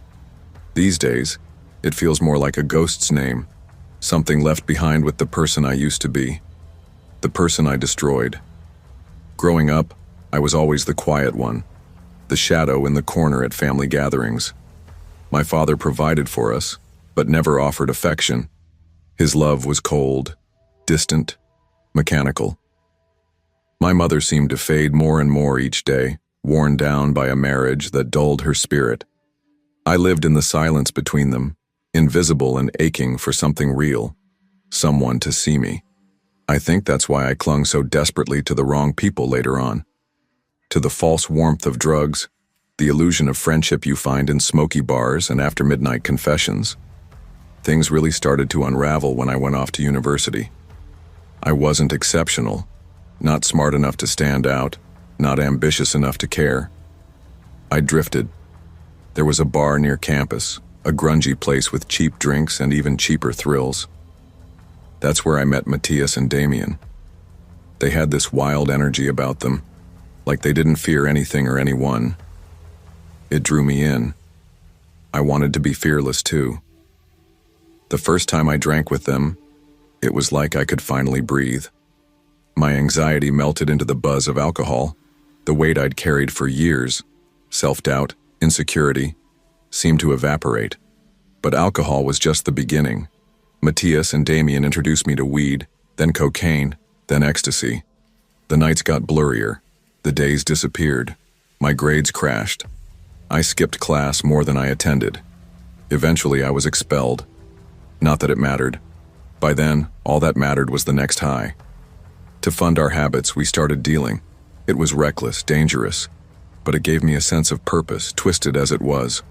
These days, it feels more like a ghost's name, something left behind with the person I used to be, the person I destroyed. Growing up, I was always the quiet one, the shadow in the corner at family gatherings. My father provided for us, but never offered affection. His love was cold, distant, mechanical. My mother seemed to fade more and more each day, worn down by a marriage that dulled her spirit. I lived in the silence between them, invisible and aching for something real, someone to see me. I think that's why I clung so desperately to the wrong people later on. To the false warmth of drugs, the illusion of friendship you find in smoky bars and after midnight confessions. Things really started to unravel when I went off to university. I wasn't exceptional, not smart enough to stand out, not ambitious enough to care. I drifted. There was a bar near campus, a grungy place with cheap drinks and even cheaper thrills. That's where I met Matthias and Damien. They had this wild energy about them, like they didn't fear anything or anyone. It drew me in. I wanted to be fearless too. The first time I drank with them, it was like I could finally breathe. My anxiety melted into the buzz of alcohol. The weight I'd carried for years, self-doubt, insecurity, seemed to evaporate. But alcohol was just the beginning. Matthias and Damien introduced me to weed, then cocaine, then ecstasy. The nights got blurrier. The days disappeared. My grades crashed. I skipped class more than I attended. Eventually, I was expelled. Not that it mattered. By then, all that mattered was the next high. To fund our habits, we started dealing. It was reckless, dangerous, but it gave me a sense of purpose, twisted as it was.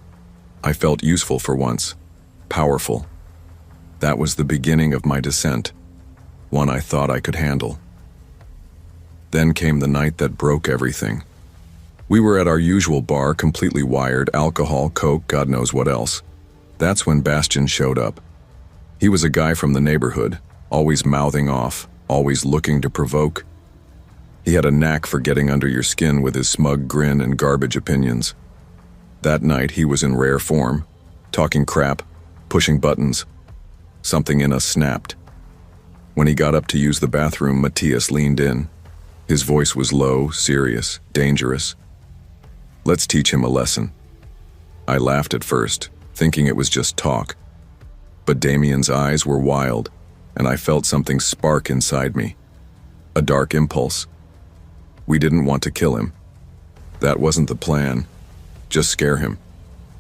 I felt useful for once, powerful. That was the beginning of my descent, one I thought I could handle. Then came the night that broke everything. We were at our usual bar, completely wired, alcohol, coke, God knows what else. That's when Bastian showed up. He was a guy from the neighborhood, always mouthing off, always looking to provoke. He had a knack for getting under your skin with his smug grin and garbage opinions. That night he was in rare form, talking crap, pushing buttons. Something in us snapped. When he got up to use the bathroom, Matthias leaned in. His voice was low, serious, dangerous. Let's teach him a lesson. I laughed at first, thinking it was just talk. But Damien's eyes were wild, and I felt something spark inside me. A dark impulse. We didn't want to kill him. That wasn't the plan. Just scare him.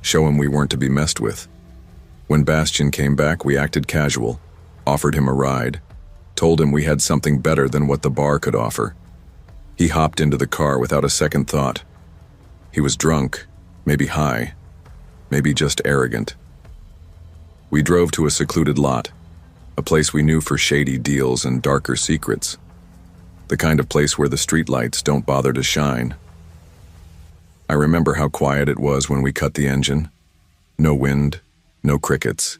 Show him we weren't to be messed with. When Bastian came back, we acted casual, offered him a ride, told him we had something better than what the bar could offer. He hopped into the car without a second thought. He was drunk, maybe high, maybe just arrogant. We drove to a secluded lot, a place we knew for shady deals and darker secrets. The kind of place where the streetlights don't bother to shine. I remember how quiet it was when we cut the engine. No wind, no crickets.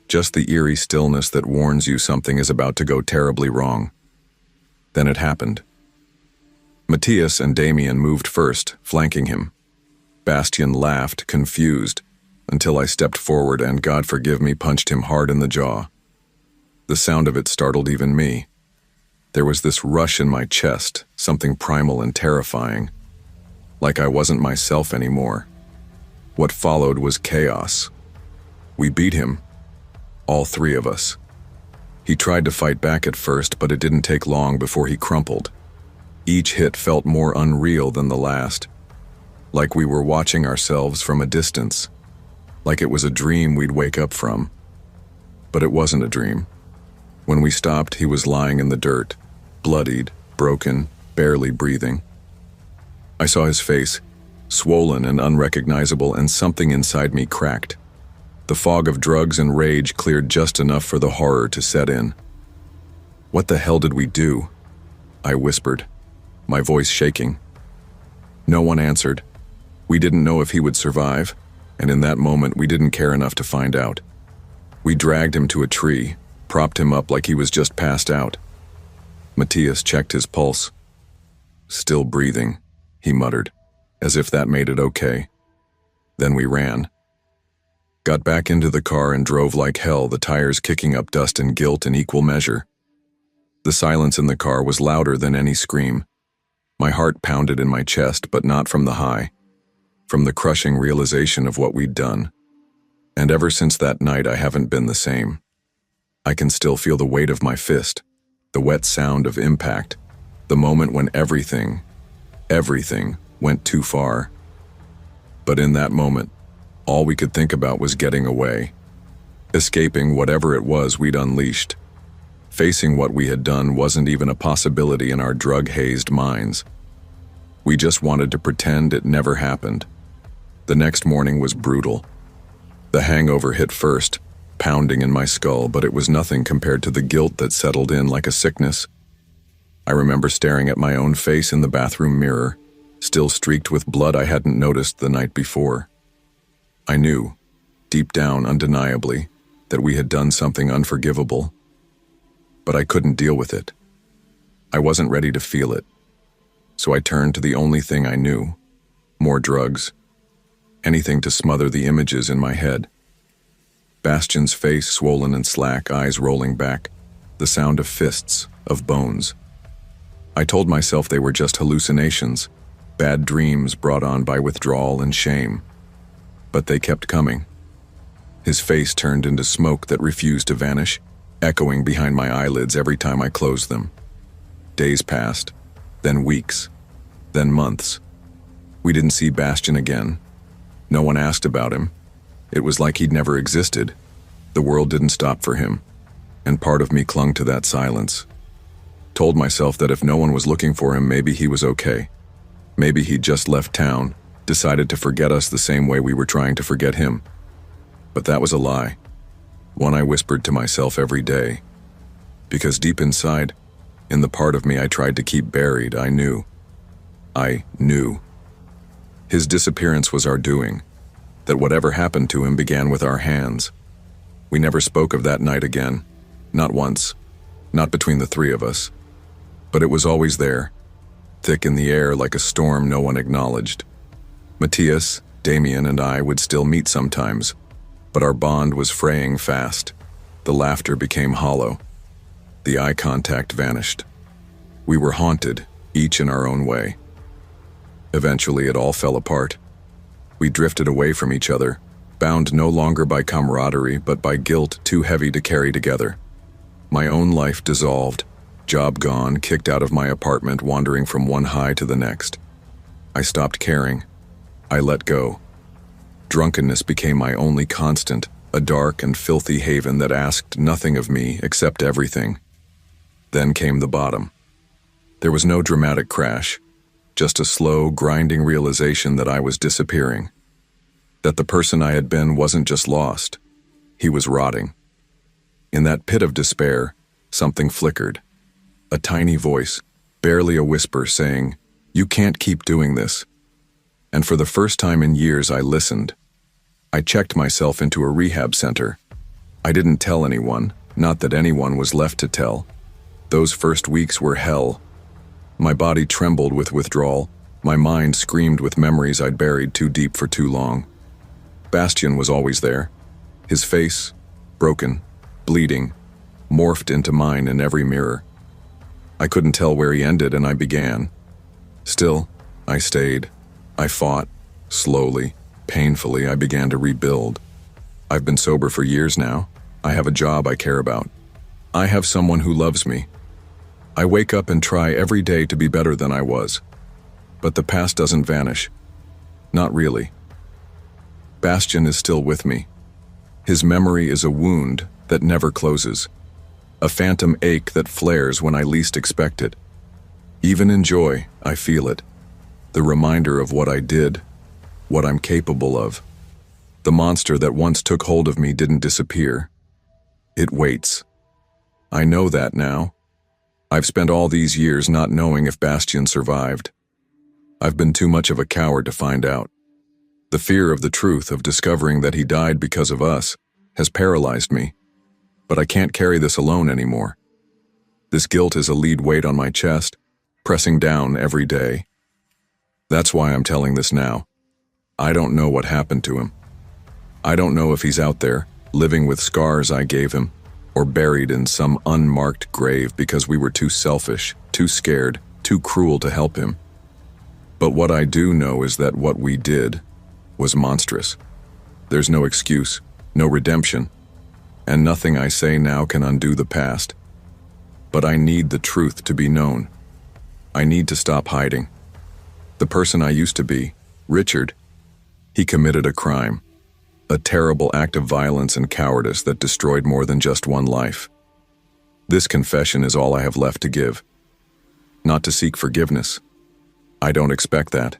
Just the eerie stillness that warns you something is about to go terribly wrong. Then it happened. Matthias and Damien moved first, flanking him. Bastian laughed, confused, until I stepped forward and, God forgive me, punched him hard in the jaw. The sound of it startled even me. There was this rush in my chest, something primal and terrifying, like I wasn't myself anymore. What followed was chaos. We beat him, all three of us. He tried to fight back at first, but it didn't take long before he crumpled. Each hit felt more unreal than the last, like we were watching ourselves from a distance, like it was a dream we'd wake up from. But it wasn't a dream. When we stopped, he was lying in the dirt, bloodied, broken, barely breathing. I saw his face, swollen and unrecognizable, and something inside me cracked. The fog of drugs and rage cleared just enough for the horror to set in. "What the hell did we do?" I whispered, my voice shaking. No one answered. We didn't know if he would survive, and in that moment we didn't care enough to find out. We dragged him to a tree, propped him up like he was just passed out. Matthias checked his pulse. "Still breathing," he muttered, as if that made it okay. Then we ran. Got back into the car and drove like hell, the tires kicking up dust and guilt in equal measure. The silence in the car was louder than any scream. My heart pounded in my chest, but not from the high, from the crushing realization of what we'd done. And ever since that night, I haven't been the same. I can still feel the weight of my fist, the wet sound of impact, the moment when everything went too far. But in that moment, all we could think about was getting away, escaping whatever it was we'd unleashed. Facing what we had done wasn't even a possibility in our drug-hazed minds. We just wanted to pretend it never happened. The next morning was brutal. The hangover hit first, pounding in my skull, but it was nothing compared to the guilt that settled in like a sickness. I remember staring at my own face in the bathroom mirror, still streaked with blood I hadn't noticed the night before. I knew, deep down undeniably, that we had done something unforgivable. But I couldn't deal with it. I wasn't ready to feel it. So I turned to the only thing I knew: more drugs. Anything to smother the images in my head. Bastian's face swollen and slack, eyes rolling back, the sound of fists, of bones. I told myself they were just hallucinations, bad dreams brought on by withdrawal and shame. But they kept coming. His face turned into smoke that refused to vanish, echoing behind my eyelids every time I closed them. Days passed, then weeks, then months. We didn't see Bastian again. No one asked about him. It was like he'd never existed. The world didn't stop for him, and part of me clung to that silence. Told myself that if no one was looking for him, maybe he was okay. Maybe he'd just left town, decided to forget us the same way we were trying to forget him. But that was a lie. One I whispered to myself every day. Because deep inside, in the part of me I tried to keep buried, I knew. His disappearance was our doing, that whatever happened to him began with our hands. We never spoke of that night again, not once, not between the three of us. But it was always there, thick in the air like a storm no one acknowledged. Matthias, Damien, and I would still meet sometimes, but our bond was fraying fast. The laughter became hollow. The eye contact vanished. We were haunted, each in our own way. Eventually, it all fell apart. We drifted away from each other, bound no longer by camaraderie but by guilt too heavy to carry together. My own life dissolved, job gone, kicked out of my apartment, wandering from one high to the next. I stopped caring. I let go. Drunkenness became my only constant, a dark and filthy haven that asked nothing of me except everything. Then came the bottom. There was no dramatic crash, just a slow, grinding realization that I was disappearing. That the person I had been wasn't just lost, he was rotting. In that pit of despair, something flickered. A tiny voice, barely a whisper, saying, "You can't keep doing this." And for the first time in years, I listened. I checked myself into a rehab center. I didn't tell anyone, not that anyone was left to tell. Those first weeks were hell. My body trembled with withdrawal. My mind screamed with memories I'd buried too deep for too long. Bastian was always there. His face, broken, bleeding, morphed into mine in every mirror. I couldn't tell where he ended and I began. Still, I stayed. I fought. Slowly, painfully, I began to rebuild. I've been sober for years now. I have a job I care about. I have someone who loves me. I wake up and try every day to be better than I was. But the past doesn't vanish. Not really. Bastian is still with me. His memory is a wound that never closes. A phantom ache that flares when I least expect it. Even in joy, I feel it. The reminder of what I did, what I'm capable of. The monster that once took hold of me didn't disappear. It waits. I know that now. I've spent all these years not knowing if Bastian survived. I've been too much of a coward to find out. The fear of the truth, of discovering that he died because of us, has paralyzed me. But I can't carry this alone anymore. This guilt is a lead weight on my chest, pressing down every day. That's why I'm telling this now. I don't know what happened to him. I don't know if he's out there, living with scars I gave him, or buried in some unmarked grave because we were too selfish, too scared, too cruel to help him. But what I do know is that what we did was monstrous. There's no excuse, no redemption, and nothing I say now can undo the past. But I need the truth to be known. I need to stop hiding. The person I used to be, Richard, he committed a crime. A terrible act of violence and cowardice that destroyed more than just one life. This confession is all I have left to give. Not to seek forgiveness. I don't expect that,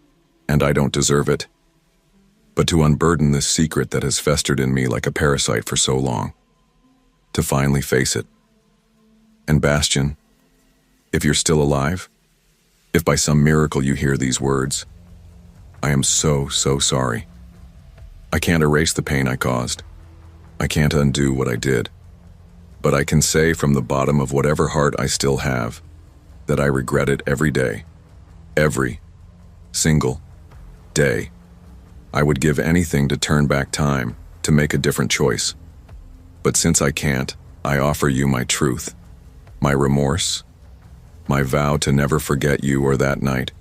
and I don't deserve it. But to unburden this secret that has festered in me like a parasite for so long. To finally face it. And Bastian, if you're still alive, if by some miracle you hear these words, I am so sorry. I can't erase the pain I caused. I can't undo what I did. But I can say from the bottom of whatever heart I still have, that I regret it every day. Every single day. I would give anything to turn back time, to make a different choice. But since I can't, I offer you my truth, my remorse, my vow to never forget you or that night.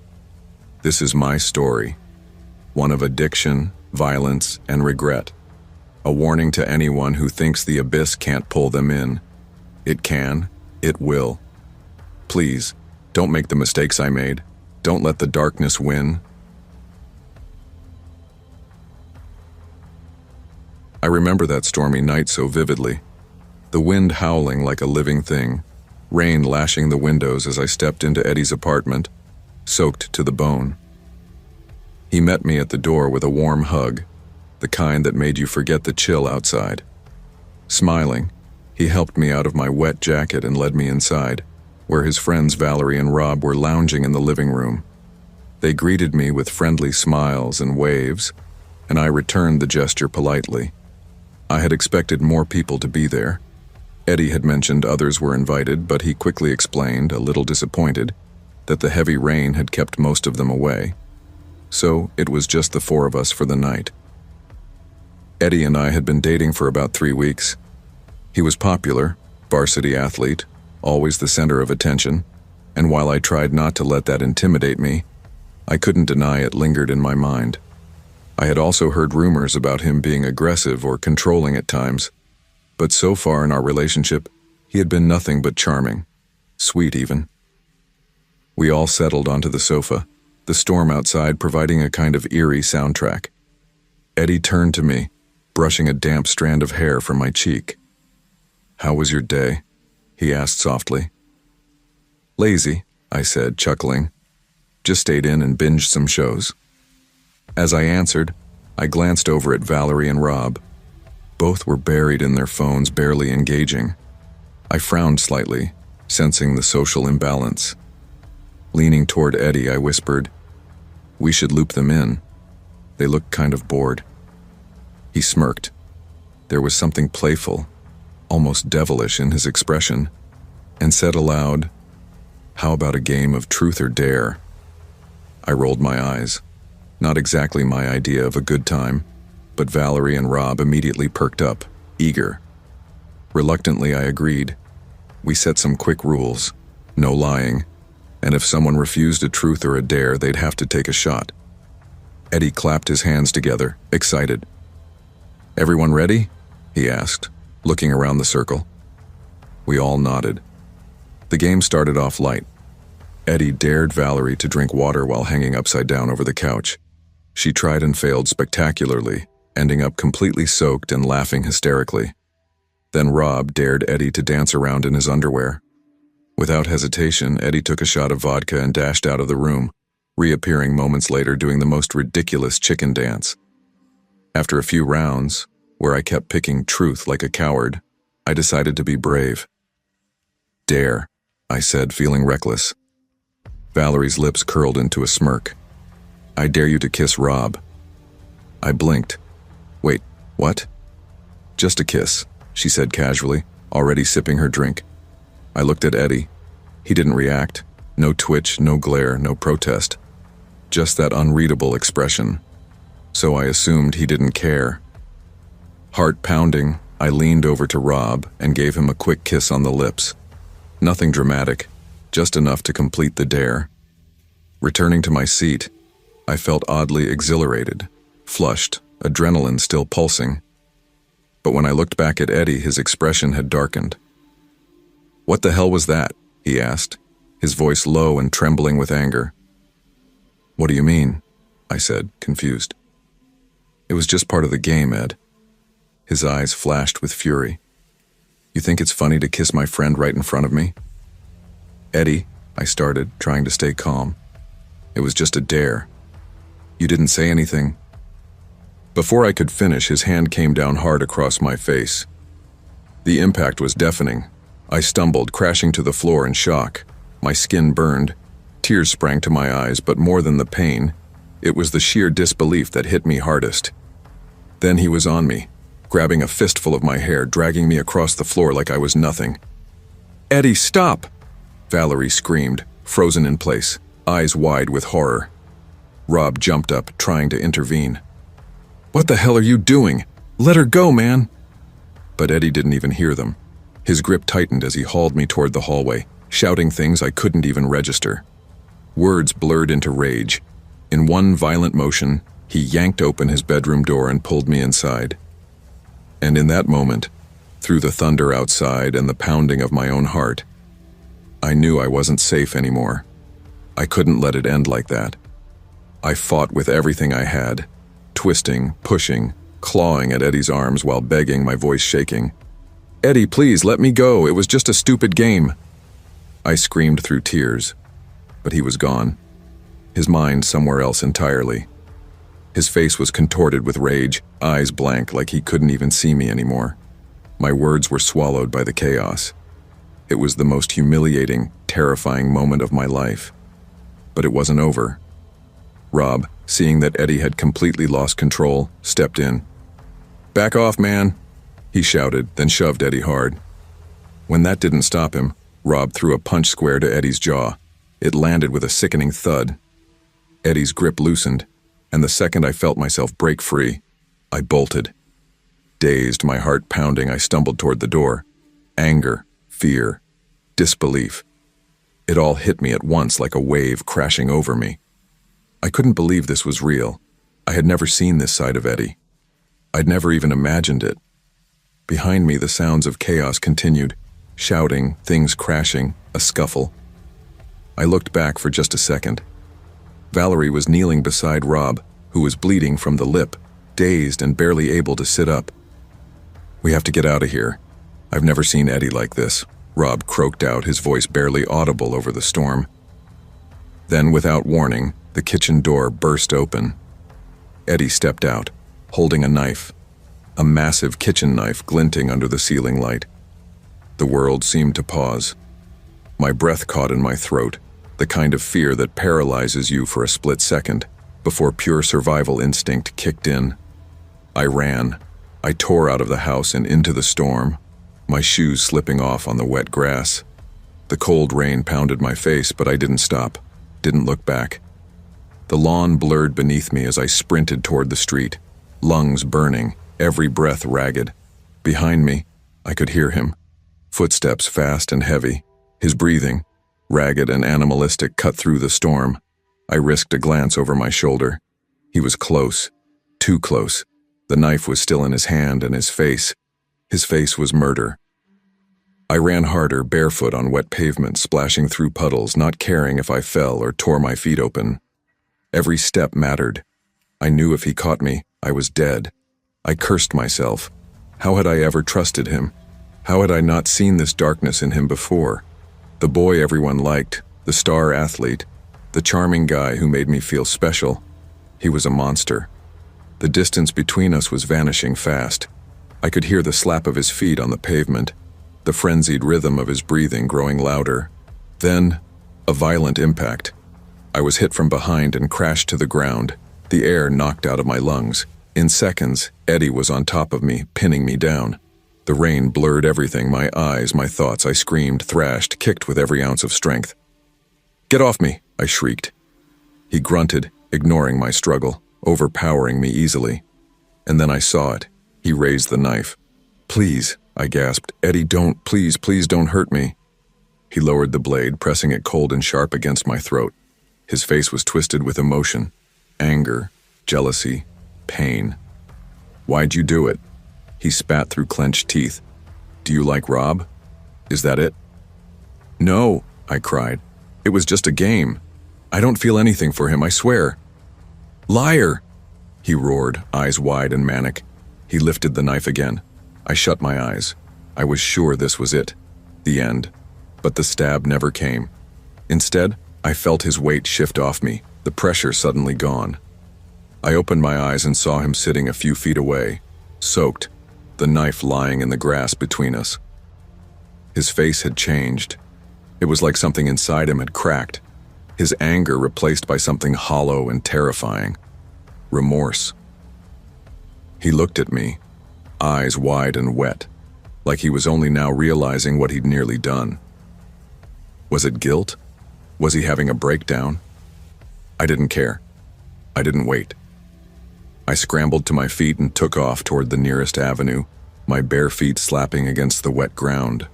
This is my story, one of addiction, violence, and regret. A warning to anyone who thinks the abyss can't pull them in. It can, it will. Please, don't make the mistakes I made. Don't let the darkness win. I remember that stormy night so vividly. The wind howling like a living thing, rain lashing the windows as I stepped into Eddie's apartment, soaked to the bone. He met me at the door with a warm hug, the kind that made you forget the chill outside. Smiling, he helped me out of my wet jacket and led me inside, where his friends Valerie and Rob were lounging in the living room. They greeted me with friendly smiles and waves, and I returned the gesture politely. I had expected more people to be there. Eddie had mentioned others were invited, but he quickly explained, a little disappointed, that the heavy rain had kept most of them away. So it was just the four of us for the night. Eddie and I had been dating for about 3 weeks. He was popular, varsity athlete, always the center of attention, and while I tried not to let that intimidate me, I couldn't deny it lingered in my mind. I had also heard rumors about him being aggressive or controlling at times, but so far in our relationship, he had been nothing but charming, sweet even. We all settled onto the sofa, the storm outside providing a kind of eerie soundtrack. Eddie turned to me, brushing a damp strand of hair from my cheek. "How was your day?" he asked softly. "Lazy," I said, chuckling. "Just stayed in and binged some shows." As I answered, I glanced over at Valerie and Rob. Both were buried in their phones, barely engaging. I frowned slightly, sensing the social imbalance. Leaning toward Eddie, I whispered, "We should loop them in. They look kind of bored." He smirked. There was something playful, almost devilish in his expression, and said aloud, "How about a game of truth or dare?" I rolled my eyes. Not exactly my idea of a good time, but Valerie and Rob immediately perked up, eager. Reluctantly, I agreed. We set some quick rules, no lying, and if someone refused a truth or a dare, they'd have to take a shot. Eddie clapped his hands together, excited. "Everyone ready?" he asked, looking around the circle. We all nodded. The game started off light. Eddie dared Valerie to drink water while hanging upside down over the couch. She tried and failed spectacularly, ending up completely soaked and laughing hysterically. Then Rob dared Eddie to dance around in his underwear. Without hesitation, Eddie took a shot of vodka and dashed out of the room, reappearing moments later doing the most ridiculous chicken dance. After a few rounds, where I kept picking truth like a coward, I decided to be brave. "Dare," I said, feeling reckless. Valerie's lips curled into a smirk. "I dare you to kiss Rob." I blinked. "Wait, what?" "Just a kiss," she said casually, already sipping her drink. I looked at Eddie. He didn't react. No twitch, no glare, no protest. Just that unreadable expression. So I assumed he didn't care. Heart pounding, I leaned over to Rob and gave him a quick kiss on the lips. Nothing dramatic, just enough to complete the dare. Returning to my seat, I felt oddly exhilarated, flushed, adrenaline still pulsing. But when I looked back at Eddie, his expression had darkened. "What the hell was that?" he asked, his voice low and trembling with anger. "What do you mean?" I said, confused. "It was just part of the game, Ed." His eyes flashed with fury. "You think it's funny to kiss my friend right in front of me?" "Eddie," I started, trying to stay calm. "It was just a dare. You didn't say anything." Before I could finish, his hand came down hard across my face. The impact was deafening. I stumbled, crashing to the floor in shock. My skin burned. Tears sprang to my eyes, but more than the pain, it was the sheer disbelief that hit me hardest. Then he was on me, grabbing a fistful of my hair, dragging me across the floor like I was nothing. "Eddie, stop!" Valerie screamed, frozen in place, eyes wide with horror. Rob jumped up, trying to intervene. "What the hell are you doing? Let her go, man!" But Eddie didn't even hear them. His grip tightened as he hauled me toward the hallway, shouting things I couldn't even register. Words blurred into rage. In one violent motion, he yanked open his bedroom door and pulled me inside. And in that moment, through the thunder outside and the pounding of my own heart, I knew I wasn't safe anymore. I couldn't let it end like that. I fought with everything I had, twisting, pushing, clawing at Eddie's arms while begging, my voice shaking. "Eddie, please, let me go. It was just a stupid game." I screamed through tears, but he was gone. His mind somewhere else entirely. His face was contorted with rage, eyes blank like he couldn't even see me anymore. My words were swallowed by the chaos. It was the most humiliating, terrifying moment of my life. But it wasn't over. Rob, seeing that Eddie had completely lost control, stepped in. "Back off, man," he shouted, then shoved Eddie hard. When that didn't stop him, Rob threw a punch square to Eddie's jaw. It landed with a sickening thud. Eddie's grip loosened, and the second I felt myself break free, I bolted. Dazed, my heart pounding, I stumbled toward the door. Anger, fear, disbelief. It all hit me at once like a wave crashing over me. I couldn't believe this was real. I had never seen this side of Eddie. I'd never even imagined it. Behind me, the sounds of chaos continued. Shouting, things crashing, a scuffle. I looked back for just a second. Valerie was kneeling beside Rob, who was bleeding from the lip, dazed and barely able to sit up. "We have to get out of here. I've never seen Eddie like this," Rob croaked out, his voice barely audible over the storm. Then, without warning, the kitchen door burst open. Eddie stepped out, holding a knife, a massive kitchen knife glinting under the ceiling light. The world seemed to pause. My breath caught in my throat, the kind of fear that paralyzes you for a split second, before pure survival instinct kicked in. I ran. I tore out of the house and into the storm, my shoes slipping off on the wet grass. The cold rain pounded my face, but I didn't stop, didn't look back. The lawn blurred beneath me as I sprinted toward the street, lungs burning, every breath ragged. Behind me, I could hear him. Footsteps fast and heavy, his breathing, ragged and animalistic, cut through the storm. I risked a glance over my shoulder. He was close, too close. The knife was still in his hand, and his face was murder. I ran harder, barefoot on wet pavement, splashing through puddles, not caring if I fell or tore my feet open. Every step mattered. I knew if he caught me, I was dead. I cursed myself. How had I ever trusted him? How had I not seen this darkness in him before? The boy everyone liked, the star athlete, the charming guy who made me feel special. He was a monster. The distance between us was vanishing fast. I could hear the slap of his feet on the pavement, the frenzied rhythm of his breathing growing louder. Then, a violent impact. I was hit from behind and crashed to the ground, the air knocked out of my lungs. In seconds, Eddie was on top of me, pinning me down. The rain blurred everything, my eyes, my thoughts. I screamed, thrashed, kicked with every ounce of strength. "Get off me!" I shrieked. He grunted, ignoring my struggle, overpowering me easily. And then I saw it. He raised the knife. "Please," I gasped. "Eddie, please don't hurt me." He lowered the blade, pressing it cold and sharp against my throat. His face was twisted with emotion, anger, jealousy, pain. "Why'd you do it?" He spat through clenched teeth. "Do you like Rob? Is that it?" "No," I cried. "It was just a game. I don't feel anything for him, I swear." "Liar!" he roared, eyes wide and manic. He lifted the knife again. I shut my eyes. I was sure this was it, the end. But the stab never came. Instead, I felt his weight shift off me, the pressure suddenly gone. I opened my eyes and saw him sitting a few feet away, soaked, the knife lying in the grass between us. His face had changed. It was like something inside him had cracked, his anger replaced by something hollow and terrifying. Remorse. He looked at me, eyes wide and wet, like he was only now realizing what he'd nearly done. Was it guilt? Was he having a breakdown? I didn't care. I didn't wait. I scrambled to my feet and took off toward the nearest avenue, my bare feet slapping against the wet ground.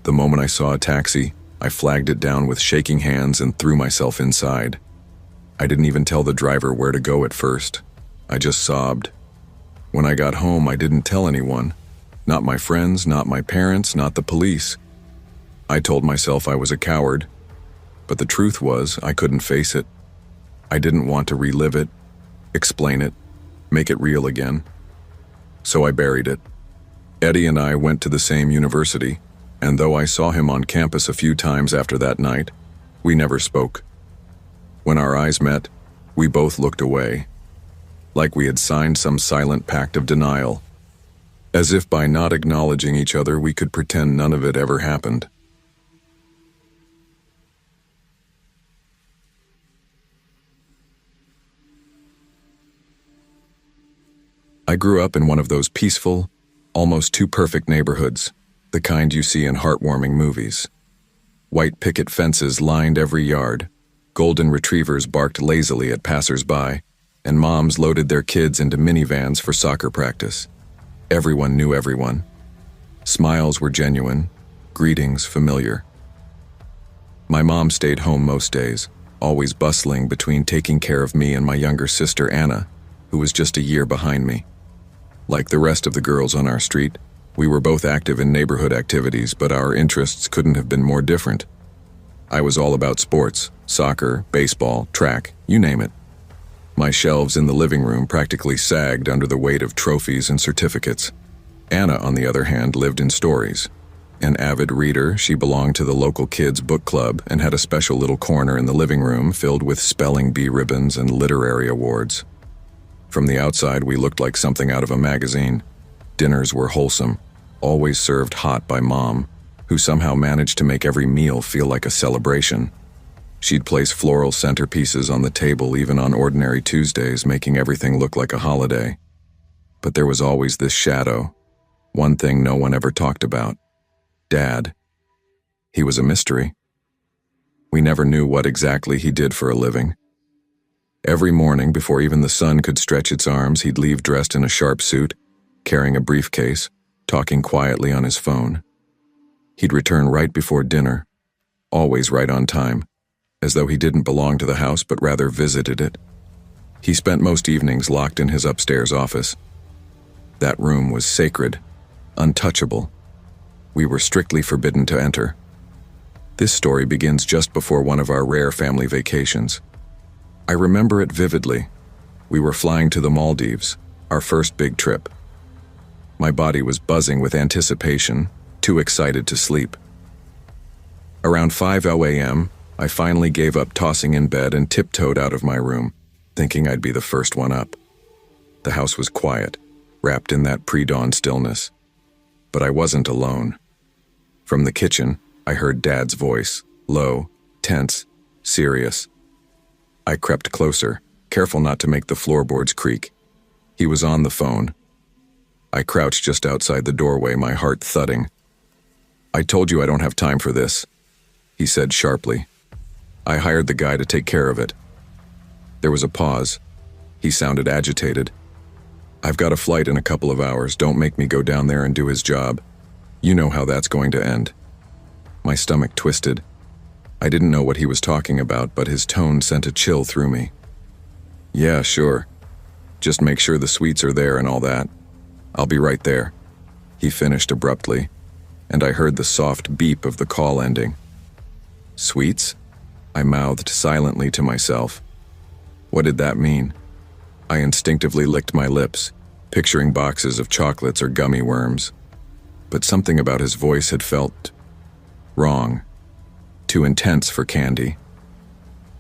The moment I saw a taxi, I flagged it down with shaking hands and threw myself inside. I didn't even tell the driver where to go at first. I just sobbed. When I got home, I didn't tell anyone. Not my friends, not my parents, not the police. I told myself I was a coward, but the truth was I couldn't face it. I didn't want to relive it, explain it, make it real again. So I buried it. Eddie and I went to the same university, and though I saw him on campus a few times after that night, we never spoke. When our eyes met, we both looked away, like we had signed some silent pact of denial, as if by not acknowledging each other we could pretend none of it ever happened. I grew up in one of those peaceful, almost too perfect neighborhoods, the kind you see in heartwarming movies. White picket fences lined every yard, golden retrievers barked lazily at passers-by, and moms loaded their kids into minivans for soccer practice. Everyone knew everyone. Smiles were genuine, greetings familiar. My mom stayed home most days, always bustling between taking care of me and my younger sister Anna, who was just a year behind me. Like the rest of the girls on our street, we were both active in neighborhood activities, but our interests couldn't have been more different. I was all about sports, soccer, baseball, track, you name it. My shelves in the living room practically sagged under the weight of trophies and certificates. Anna, on the other hand, lived in stories. An avid reader, she belonged to the local kids' book club and had a special little corner in the living room filled with spelling bee ribbons and literary awards. From the outside, we looked like something out of a magazine. Dinners were wholesome, always served hot by Mom, who somehow managed to make every meal feel like a celebration. She'd place floral centerpieces on the table even on ordinary Tuesdays, making everything look like a holiday. But there was always this shadow, one thing no one ever talked about. Dad. He was a mystery. We never knew what exactly he did for a living. Every morning, before even the sun could stretch its arms, he'd leave dressed in a sharp suit, carrying a briefcase, talking quietly on his phone. He'd return right before dinner, always right on time, as though he didn't belong to the house but rather visited it. He spent most evenings locked in his upstairs office. That room was sacred, untouchable. We were strictly forbidden to enter. This story begins just before one of our rare family vacations. I remember it vividly. We were flying to the Maldives, our first big trip. My body was buzzing with anticipation, too excited to sleep. Around 5 a.m., I finally gave up tossing in bed and tiptoed out of my room, thinking I'd be the first one up. The house was quiet, wrapped in that pre-dawn stillness. But I wasn't alone. From the kitchen, I heard Dad's voice, low, tense, serious. I crept closer, careful not to make the floorboards creak. He was on the phone. I crouched just outside the doorway, my heart thudding. "I told you I don't have time for this," he said sharply. "I hired the guy to take care of it." There was a pause. He sounded agitated. "I've got a flight in a couple of hours. Don't make me go down there and do his job. You know how that's going to end." My stomach twisted. I didn't know what he was talking about, but his tone sent a chill through me. "Yeah, sure. Just make sure the suites are there and all that. I'll be right there," he finished abruptly, and I heard the soft beep of the call ending. "Suites?" I mouthed silently to myself. What did that mean? I instinctively licked my lips, picturing boxes of chocolates or gummy worms. But something about his voice had felt wrong, too intense for candy.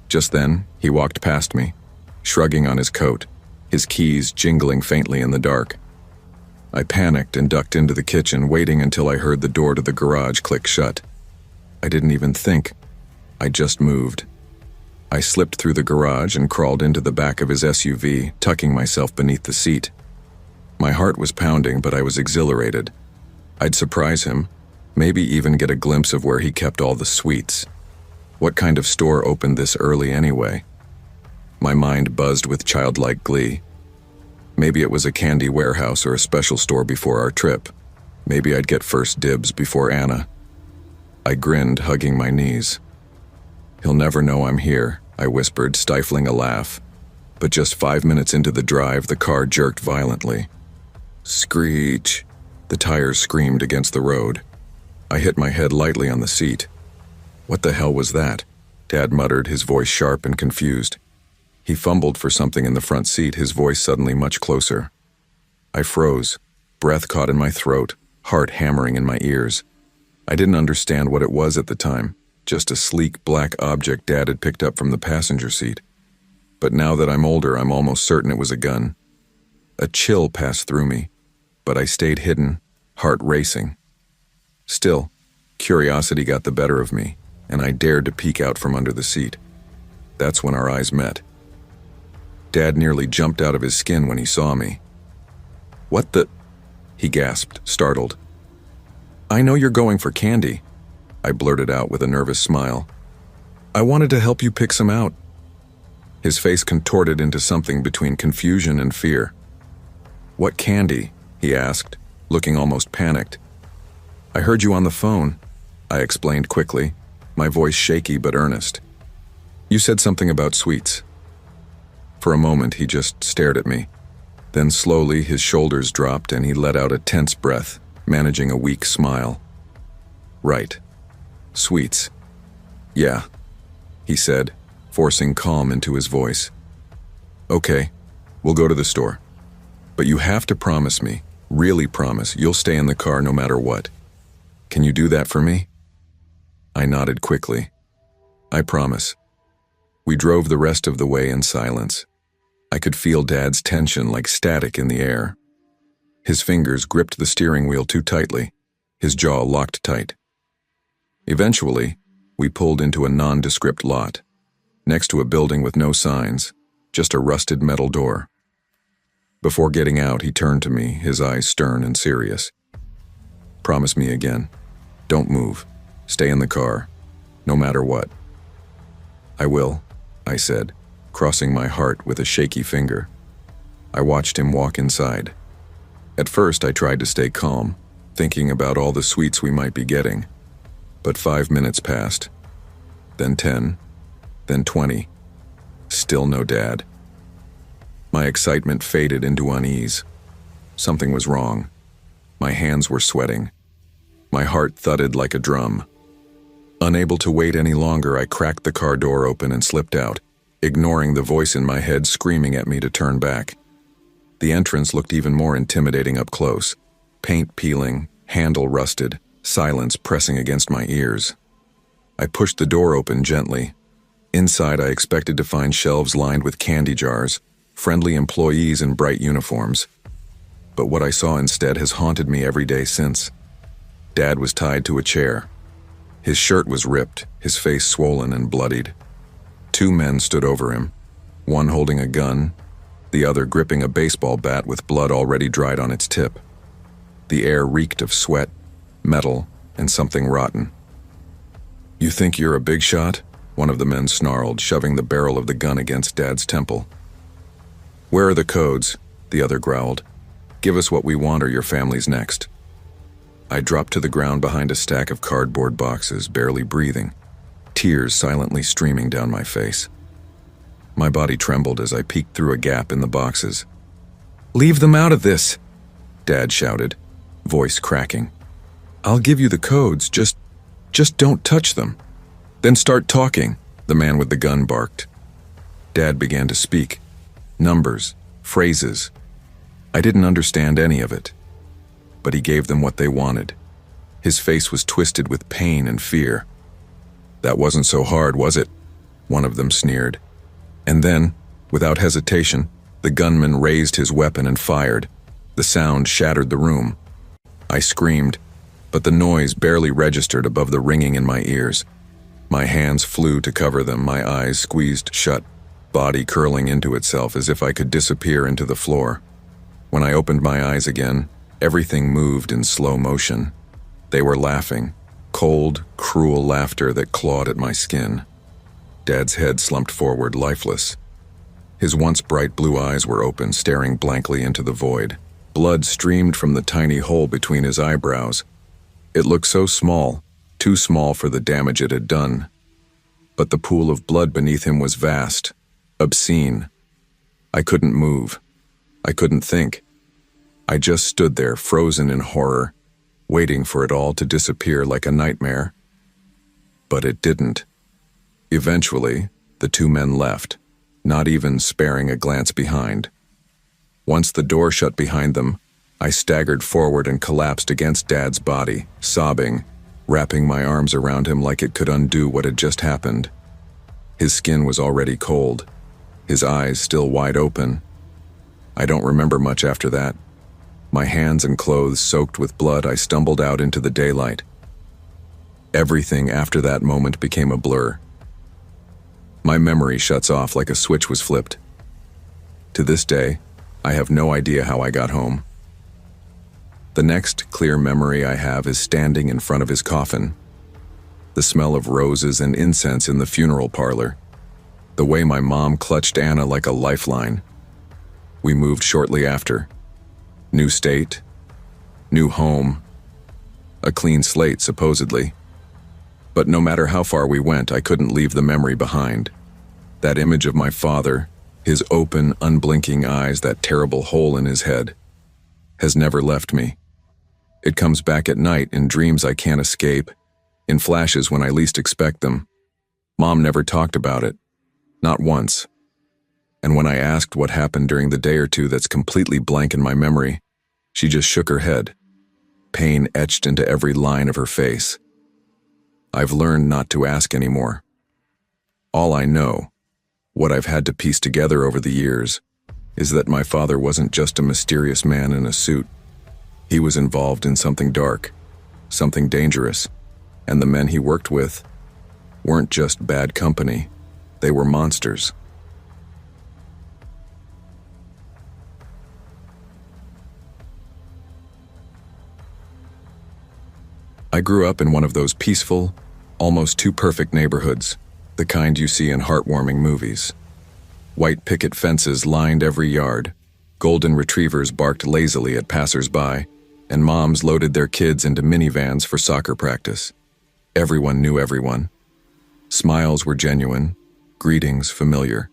Just then, he walked past me, shrugging on his coat, his keys jingling faintly in the dark. I panicked and ducked into the kitchen, waiting until I heard the door to the garage click shut. I didn't even think. I just moved. I slipped through the garage and crawled into the back of his SUV, tucking myself beneath the seat. My heart was pounding, but I was exhilarated. I'd surprise him, maybe even get a glimpse of where he kept all the sweets. What kind of store opened this early anyway? My mind buzzed with childlike glee. Maybe it was a candy warehouse or a special store before our trip. Maybe I'd get first dibs before Anna. I grinned, hugging my knees. "He'll never know I'm here," I whispered, stifling a laugh. But just 5 minutes into the drive, the car jerked violently. Screech! The tires screamed against the road. I hit my head lightly on the seat. "What the hell was that?" Dad muttered, his voice sharp and confused. He fumbled for something in the front seat, his voice suddenly much closer. I froze, breath caught in my throat, heart hammering in my ears. I didn't understand what it was at the time, just a sleek black object Dad had picked up from the passenger seat. But now that I'm older, I'm almost certain it was a gun. A chill passed through me, but I stayed hidden, heart racing. Still, curiosity got the better of me, and I dared to peek out from under the seat. That's when our eyes met. Dad nearly jumped out of his skin when he saw me. What the? He gasped, startled. I know you're going for candy, I blurted out with a nervous smile. I wanted to help you pick some out. His face contorted into something between confusion and fear. What candy? He asked, looking almost panicked. I heard you on the phone, I explained quickly, my voice shaky but earnest. You said something about sweets. For a moment he just stared at me. Then slowly his shoulders dropped and he let out a tense breath, managing a weak smile. Right. Sweets. Yeah, he said, forcing calm into his voice. Okay, we'll go to the store. But you have to promise me, really promise, you'll stay in the car no matter what. Can you do that for me? I nodded quickly. I promise. We drove the rest of the way in silence. I could feel Dad's tension like static in the air. His fingers gripped the steering wheel too tightly, his jaw locked tight. Eventually, we pulled into a nondescript lot, next to a building with no signs, just a rusted metal door. Before getting out, he turned to me, his eyes stern and serious. Promise me again. Don't move. Stay in the car, no matter what. I will, I said, crossing my heart with a shaky finger. I watched him walk inside. At first, I tried to stay calm, thinking about all the sweets we might be getting. But 5 minutes passed, then 10, then 20. Still no Dad. My excitement faded into unease. Something was wrong. My hands were sweating. My heart thudded like a drum. Unable to wait any longer, I cracked the car door open and slipped out, ignoring the voice in my head screaming at me to turn back. The entrance looked even more intimidating up close. Paint peeling, handle rusted, silence pressing against my ears. I pushed the door open gently. Inside, I expected to find shelves lined with candy jars, friendly employees in bright uniforms. But what I saw instead has haunted me every day since. Dad was tied to a chair. His shirt was ripped, his face swollen and bloodied. 2 men stood over him, one holding a gun, the other gripping a baseball bat with blood already dried on its tip. The air reeked of sweat, metal, and something rotten. You think you're a big shot? One of the men snarled, shoving the barrel of the gun against Dad's temple. Where are the codes? The other growled. Give us what we want or your family's next. I dropped to the ground behind a stack of cardboard boxes, barely breathing, tears silently streaming down my face. My body trembled as I peeked through a gap in the boxes. Leave them out of this, Dad shouted, voice cracking. I'll give you the codes, just don't touch them. Then start talking, the man with the gun barked. Dad began to speak. Numbers, phrases. I didn't understand any of it. But he gave them what they wanted. His face was twisted with pain and fear. That wasn't so hard, was it? One of them sneered. And then, without hesitation, the gunman raised his weapon and fired. The sound shattered the room. I screamed, but the noise barely registered above the ringing in my ears. My hands flew to cover them, my eyes squeezed shut, body curling into itself as if I could disappear into the floor. When I opened my eyes again, everything moved in slow motion. They were laughing, cold, cruel laughter that clawed at my skin. Dad's head slumped forward, lifeless. His once bright blue eyes were open, staring blankly into the void. Blood streamed from the tiny hole between his eyebrows. It looked so small, too small for the damage it had done. But the pool of blood beneath him was vast, obscene. I couldn't move. I couldn't think. I just stood there, frozen in horror, waiting for it all to disappear like a nightmare. But it didn't. Eventually, the 2 men left, not even sparing a glance behind. Once the door shut behind them, I staggered forward and collapsed against Dad's body, sobbing, wrapping my arms around him like it could undo what had just happened. His skin was already cold, his eyes still wide open. I don't remember much after that. My hands and clothes soaked with blood, I stumbled out into the daylight. Everything after that moment became a blur. My memory shuts off like a switch was flipped. To this day, I have no idea how I got home, The next clear memory I have is standing in front of his coffin. The smell of roses and incense in the funeral parlor. The way my mom clutched Anna like a lifeline. We moved shortly after. New state, new home, a clean slate supposedly. But no matter how far we went, I couldn't leave the memory behind. That image of my father, his open, unblinking eyes, that terrible hole in his head, has never left me. It comes back at night in dreams I can't escape, in flashes when I least expect them. Mom never talked about it, not once. And when I asked what happened during the day or two that's completely blank in my memory, she just shook her head, pain etched into every line of her face. I've learned not to ask anymore. All I know, what I've had to piece together over the years, is that my father wasn't just a mysterious man in a suit. He was involved in something dark, something dangerous, and the men he worked with weren't just bad company, they were monsters. I grew up in one of those peaceful, almost too perfect neighborhoods, the kind you see in heartwarming movies. White picket fences lined every yard, golden retrievers barked lazily at passers-by, and moms loaded their kids into minivans for soccer practice. Everyone knew everyone. Smiles were genuine, greetings familiar.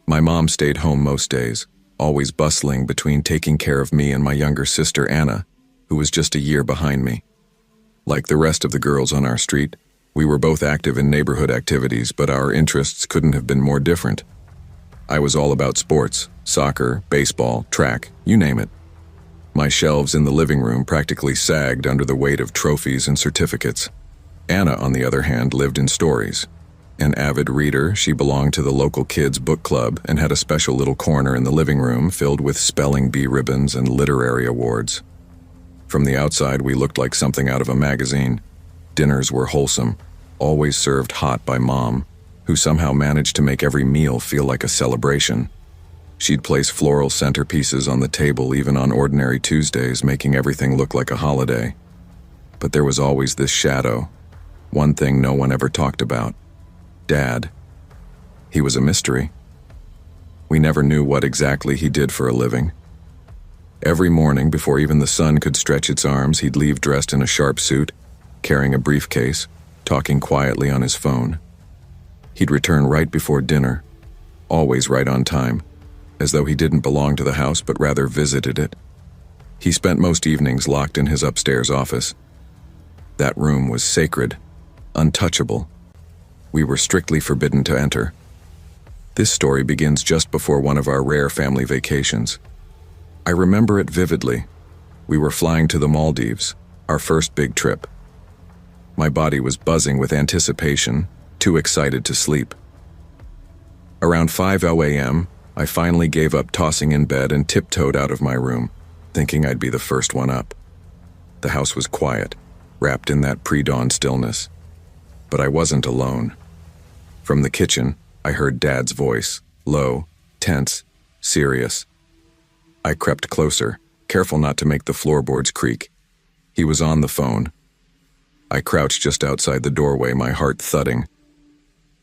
My mom stayed home most days, always bustling between taking care of me and my younger sister Anna, who was just a year behind me. Like the rest of the girls on our street, we were both active in neighborhood activities, but our interests couldn't have been more different. I was all about sports, soccer, baseball, track, you name it. My shelves in the living room practically sagged under the weight of trophies and certificates. Anna, on the other hand, lived in stories. An avid reader, she belonged to the local kids' book club and had a special little corner in the living room filled with spelling bee ribbons and literary awards. From the outside, we looked like something out of a magazine. Dinners were wholesome, always served hot by Mom, who somehow managed to make every meal feel like a celebration. She'd place floral centerpieces on the table even on ordinary Tuesdays, making everything look like a holiday. But there was always this shadow, one thing no one ever talked about. Dad. He was a mystery. We never knew what exactly he did for a living. Every morning, before even the sun could stretch its arms, he'd leave dressed in a sharp suit, carrying a briefcase, talking quietly on his phone. He'd return right before dinner, always right on time, as though he didn't belong to the house but rather visited it. He spent most evenings locked in his upstairs office. That room was sacred, untouchable. We were strictly forbidden to enter. This story begins just before one of our rare family vacations. I remember it vividly. We were flying to the Maldives, our first big trip. My body was buzzing with anticipation, too excited to sleep. Around 5:00 a.m., I finally gave up tossing in bed and tiptoed out of my room, thinking I'd be the first one up. The house was quiet, wrapped in that pre-dawn stillness. But I wasn't alone. From the kitchen, I heard Dad's voice, low, tense, serious. I crept closer, careful not to make the floorboards creak. He was on the phone. I crouched just outside the doorway, my heart thudding.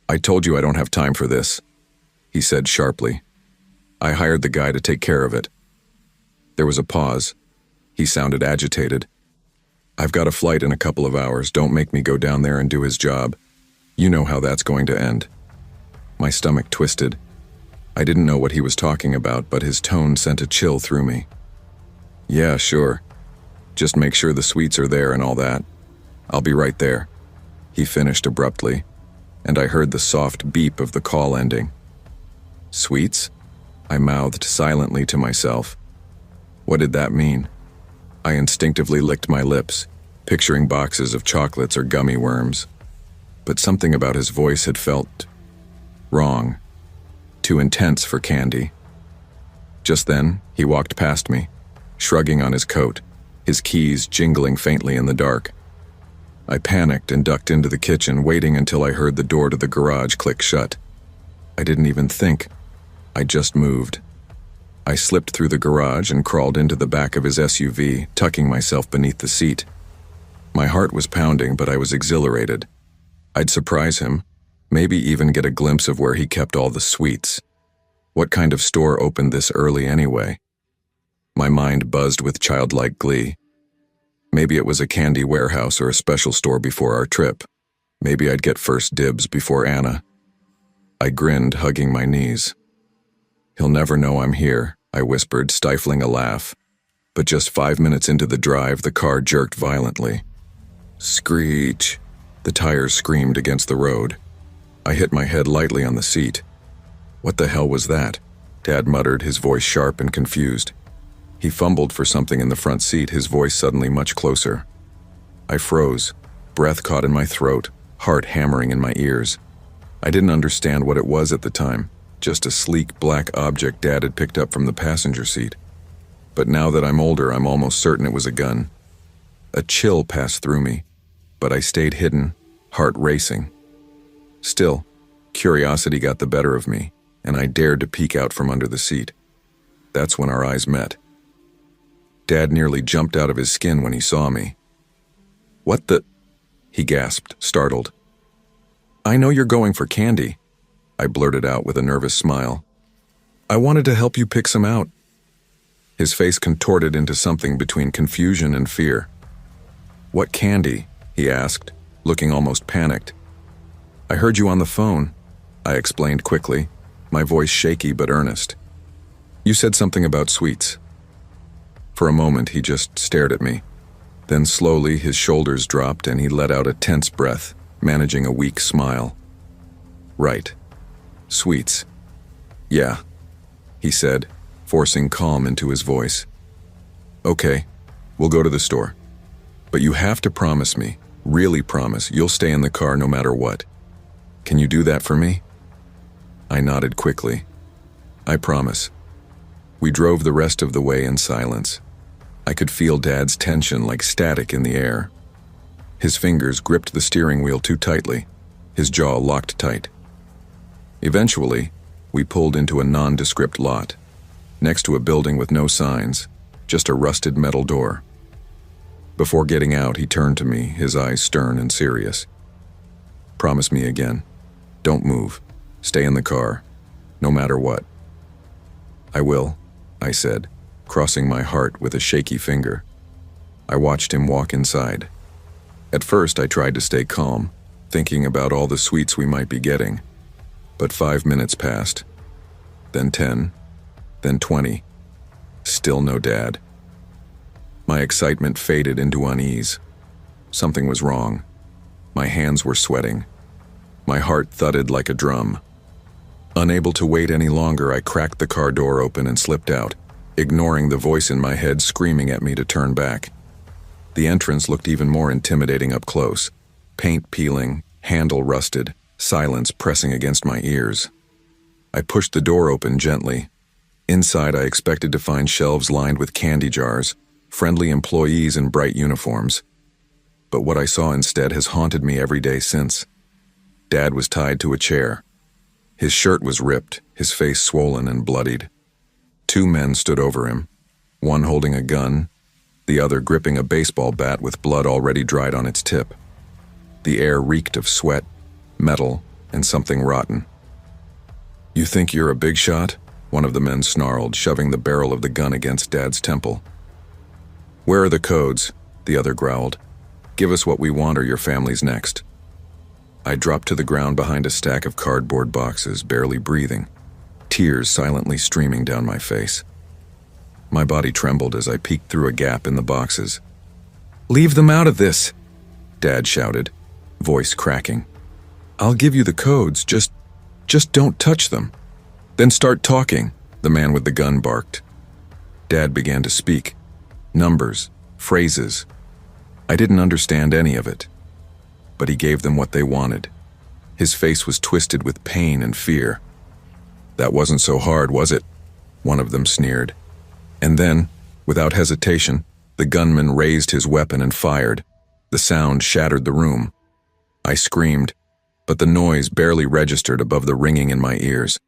"I told you I don't have time for this," he said sharply. "I hired the guy to take care of it." There was a pause. He sounded agitated. "I've got a flight in a couple of hours. Don't make me go down there and do his job. You know how that's going to end." My stomach twisted. I didn't know what he was talking about, but his tone sent a chill through me. "Yeah, sure. Just make sure the suites are there and all that. I'll be right there," he finished abruptly, and I heard the soft beep of the call ending. "Suites?" I mouthed silently to myself. What did that mean? I instinctively licked my lips, picturing boxes of chocolates or gummy worms. But something about his voice had felt wrong, too intense for candy. Just then, he walked past me, shrugging on his coat, his keys jingling faintly in the dark. I panicked and ducked into the kitchen, waiting until I heard the door to the garage click shut. I didn't even think. I just moved. I slipped through the garage and crawled into the back of his SUV, tucking myself beneath the seat. My heart was pounding, but I was exhilarated. I'd surprise him, maybe even get a glimpse of where he kept all the sweets. What kind of store opened this early anyway? My mind buzzed with childlike glee. Maybe it was a candy warehouse or a special store before our trip. Maybe I'd get first dibs before Anna. I grinned, hugging my knees. "He'll never know I'm here," I whispered, stifling a laugh. But just 5 minutes into the drive, the car jerked violently. Screech! The tires screamed against the road. I hit my head lightly on the seat. "What the hell was that?" Dad muttered, his voice sharp and confused. He fumbled for something in the front seat, his voice suddenly much closer. I froze, breath caught in my throat, heart hammering in my ears. I didn't understand what it was at the time, just a sleek black object Dad had picked up from the passenger seat. But now that I'm older, I'm almost certain it was a gun. A chill passed through me, but I stayed hidden, heart racing. Still, curiosity got the better of me, and I dared to peek out from under the seat. That's when our eyes met. Dad nearly jumped out of his skin when he saw me. "What the?" he gasped, startled. "I know you're going for candy," I blurted out with a nervous smile. "I wanted to help you pick some out." His face contorted into something between confusion and fear. "What candy?" he asked, looking almost panicked. "I heard you on the phone," I explained quickly, my voice shaky but earnest. "You said something about sweets." For a moment, he just stared at me. Then slowly, his shoulders dropped and he let out a tense breath, managing a weak smile. "Right. Sweets. Yeah," he said, forcing calm into his voice. "Okay, we'll go to the store. But you have to promise me, really promise, you'll stay in the car no matter what. Can you do that for me?" I nodded quickly. "I promise." We drove the rest of the way in silence. I could feel Dad's tension like static in the air. His fingers gripped the steering wheel too tightly, his jaw locked tight. Eventually, we pulled into a nondescript lot, next to a building with no signs, just a rusted metal door. Before getting out, he turned to me, his eyes stern and serious. "Promise me again. Don't move. Stay in the car, no matter what." "I will," I said, crossing my heart with a shaky finger. I watched him walk inside. At first, I tried to stay calm, thinking about all the sweets we might be getting. But 5 minutes passed, then 10, then 20. Still no Dad. My excitement faded into unease. Something was wrong. My hands were sweating. My heart thudded like a drum. Unable to wait any longer, I cracked the car door open and slipped out, ignoring the voice in my head screaming at me to turn back. The entrance looked even more intimidating up close. Paint peeling, handle rusted, silence pressing against my ears. I pushed the door open gently. Inside, I expected to find shelves lined with candy jars, friendly employees in bright uniforms. But what I saw instead has haunted me every day since. Dad was tied to a chair. His shirt was ripped, his face swollen and bloodied. 2 men stood over him, one holding a gun, the other gripping a baseball bat with blood already dried on its tip. The air reeked of sweat, metal, and something rotten. "You think you're a big shot?" one of the men snarled, shoving the barrel of the gun against Dad's temple. "Where are the codes?" the other growled. "Give us what we want or your family's next." I dropped to the ground behind a stack of cardboard boxes, barely breathing, tears silently streaming down my face. My body trembled as I peeked through a gap in the boxes. "Leave them out of this!" Dad shouted, voice cracking. "I'll give you the codes, just don't touch them." "Then start talking," the man with the gun barked. Dad began to speak. Numbers, phrases. I didn't understand any of it. But he gave them what they wanted. His face was twisted with pain and fear. "That wasn't so hard, was it?" one of them sneered. And then, without hesitation, the gunman raised his weapon and fired. The sound shattered the room. I screamed, but the noise barely registered above the ringing in my ears.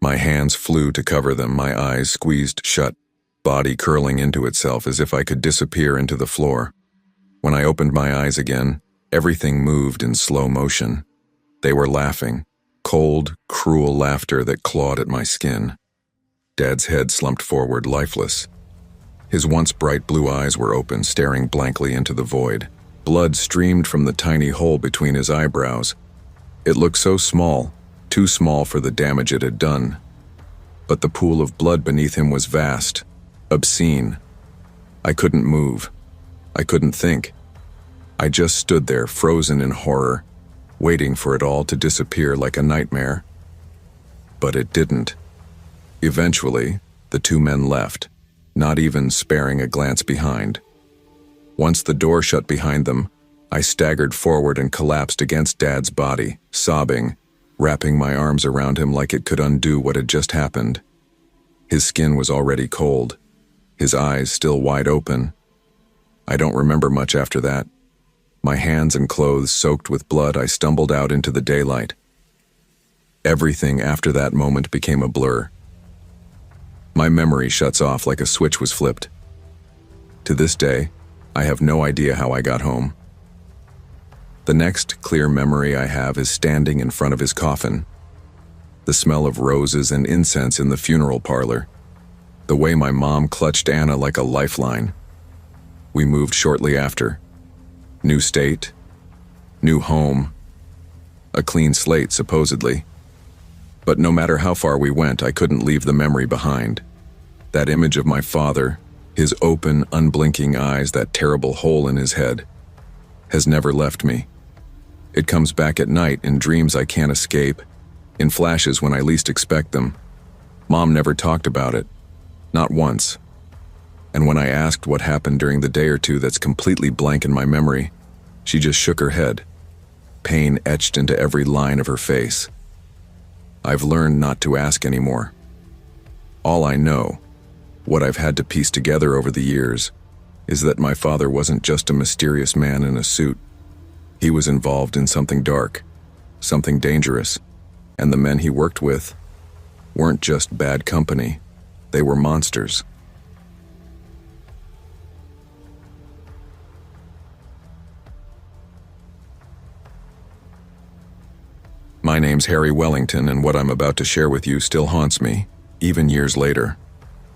My hands flew to cover them, my eyes squeezed shut, body curling into itself as if I could disappear into the floor. When I opened my eyes again, everything moved in slow motion. They were laughing, cold, cruel laughter that clawed at my skin. Dad's head slumped forward, lifeless. His once bright blue eyes were open, staring blankly into the void. Blood streamed from the tiny hole between his eyebrows. It looked so small, too small for the damage it had done. But the pool of blood beneath him was vast, obscene. I couldn't move. I couldn't think. I just stood there, frozen in horror, waiting for it all to disappear like a nightmare. But it didn't. Eventually, the two men left, not even sparing a glance behind. Once the door shut behind them, I staggered forward and collapsed against Dad's body, sobbing, wrapping my arms around him like it could undo what had just happened. His skin was already cold, his eyes still wide open. I don't remember much after that. My hands and clothes soaked with blood, I stumbled out into the daylight. Everything after that moment became a blur. My memory shuts off like a switch was flipped. To this day, I have no idea how I got home. The next clear memory I have is standing in front of his coffin. The smell of roses and incense in the funeral parlor. The way my mom clutched Anna like a lifeline. We moved shortly after. New state, new home, a clean slate supposedly. But no matter how far we went, I couldn't leave the memory behind. That image of my father, his open, unblinking eyes, that terrible hole in his head, has never left me. It comes back at night in dreams I can't escape, in flashes when I least expect them. Mom never talked about it, not once. And when I asked what happened during the day or two that's completely blank in my memory, she just shook her head, pain etched into every line of her face. I've learned not to ask anymore. All I know, what I've had to piece together over the years, is that my father wasn't just a mysterious man in a suit. He was involved in something dark, something dangerous, and the men he worked with weren't just bad company, they were monsters. My name's Harry Wellington, and what I'm about to share with you still haunts me, even years later.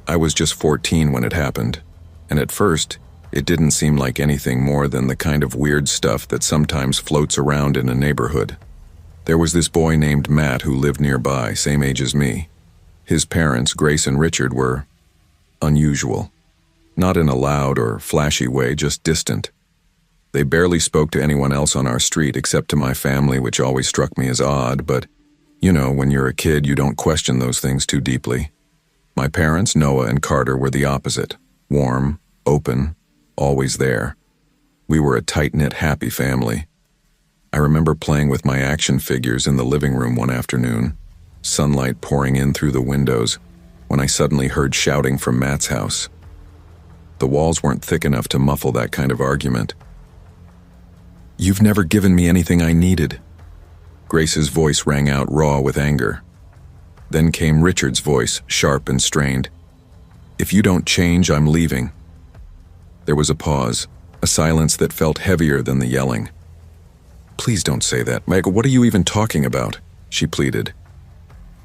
I was just 14 when it happened, and at first, it didn't seem like anything more than the kind of weird stuff that sometimes floats around in a neighborhood. There was this boy named Matt who lived nearby, same age as me. His parents, Grace and Richard, were unusual. Not in a loud or flashy way, just distant. They barely spoke to anyone else on our street except to my family, which always struck me as odd, but, you know, when you're a kid, you don't question those things too deeply. My parents, Noah and Carter, were the opposite. Warm, open, always there. We were a tight-knit, happy family. I remember playing with my action figures in the living room one afternoon, sunlight pouring in through the windows, when I suddenly heard shouting from Matt's house. The walls weren't thick enough to muffle that kind of argument. "You've never given me anything I needed." Grace's voice rang out raw with anger. Then came Richard's voice, sharp and strained. "If you don't change, I'm leaving." There was a pause, a silence that felt heavier than the yelling. "Please don't say that, Meg. What are you even talking about?" she pleaded.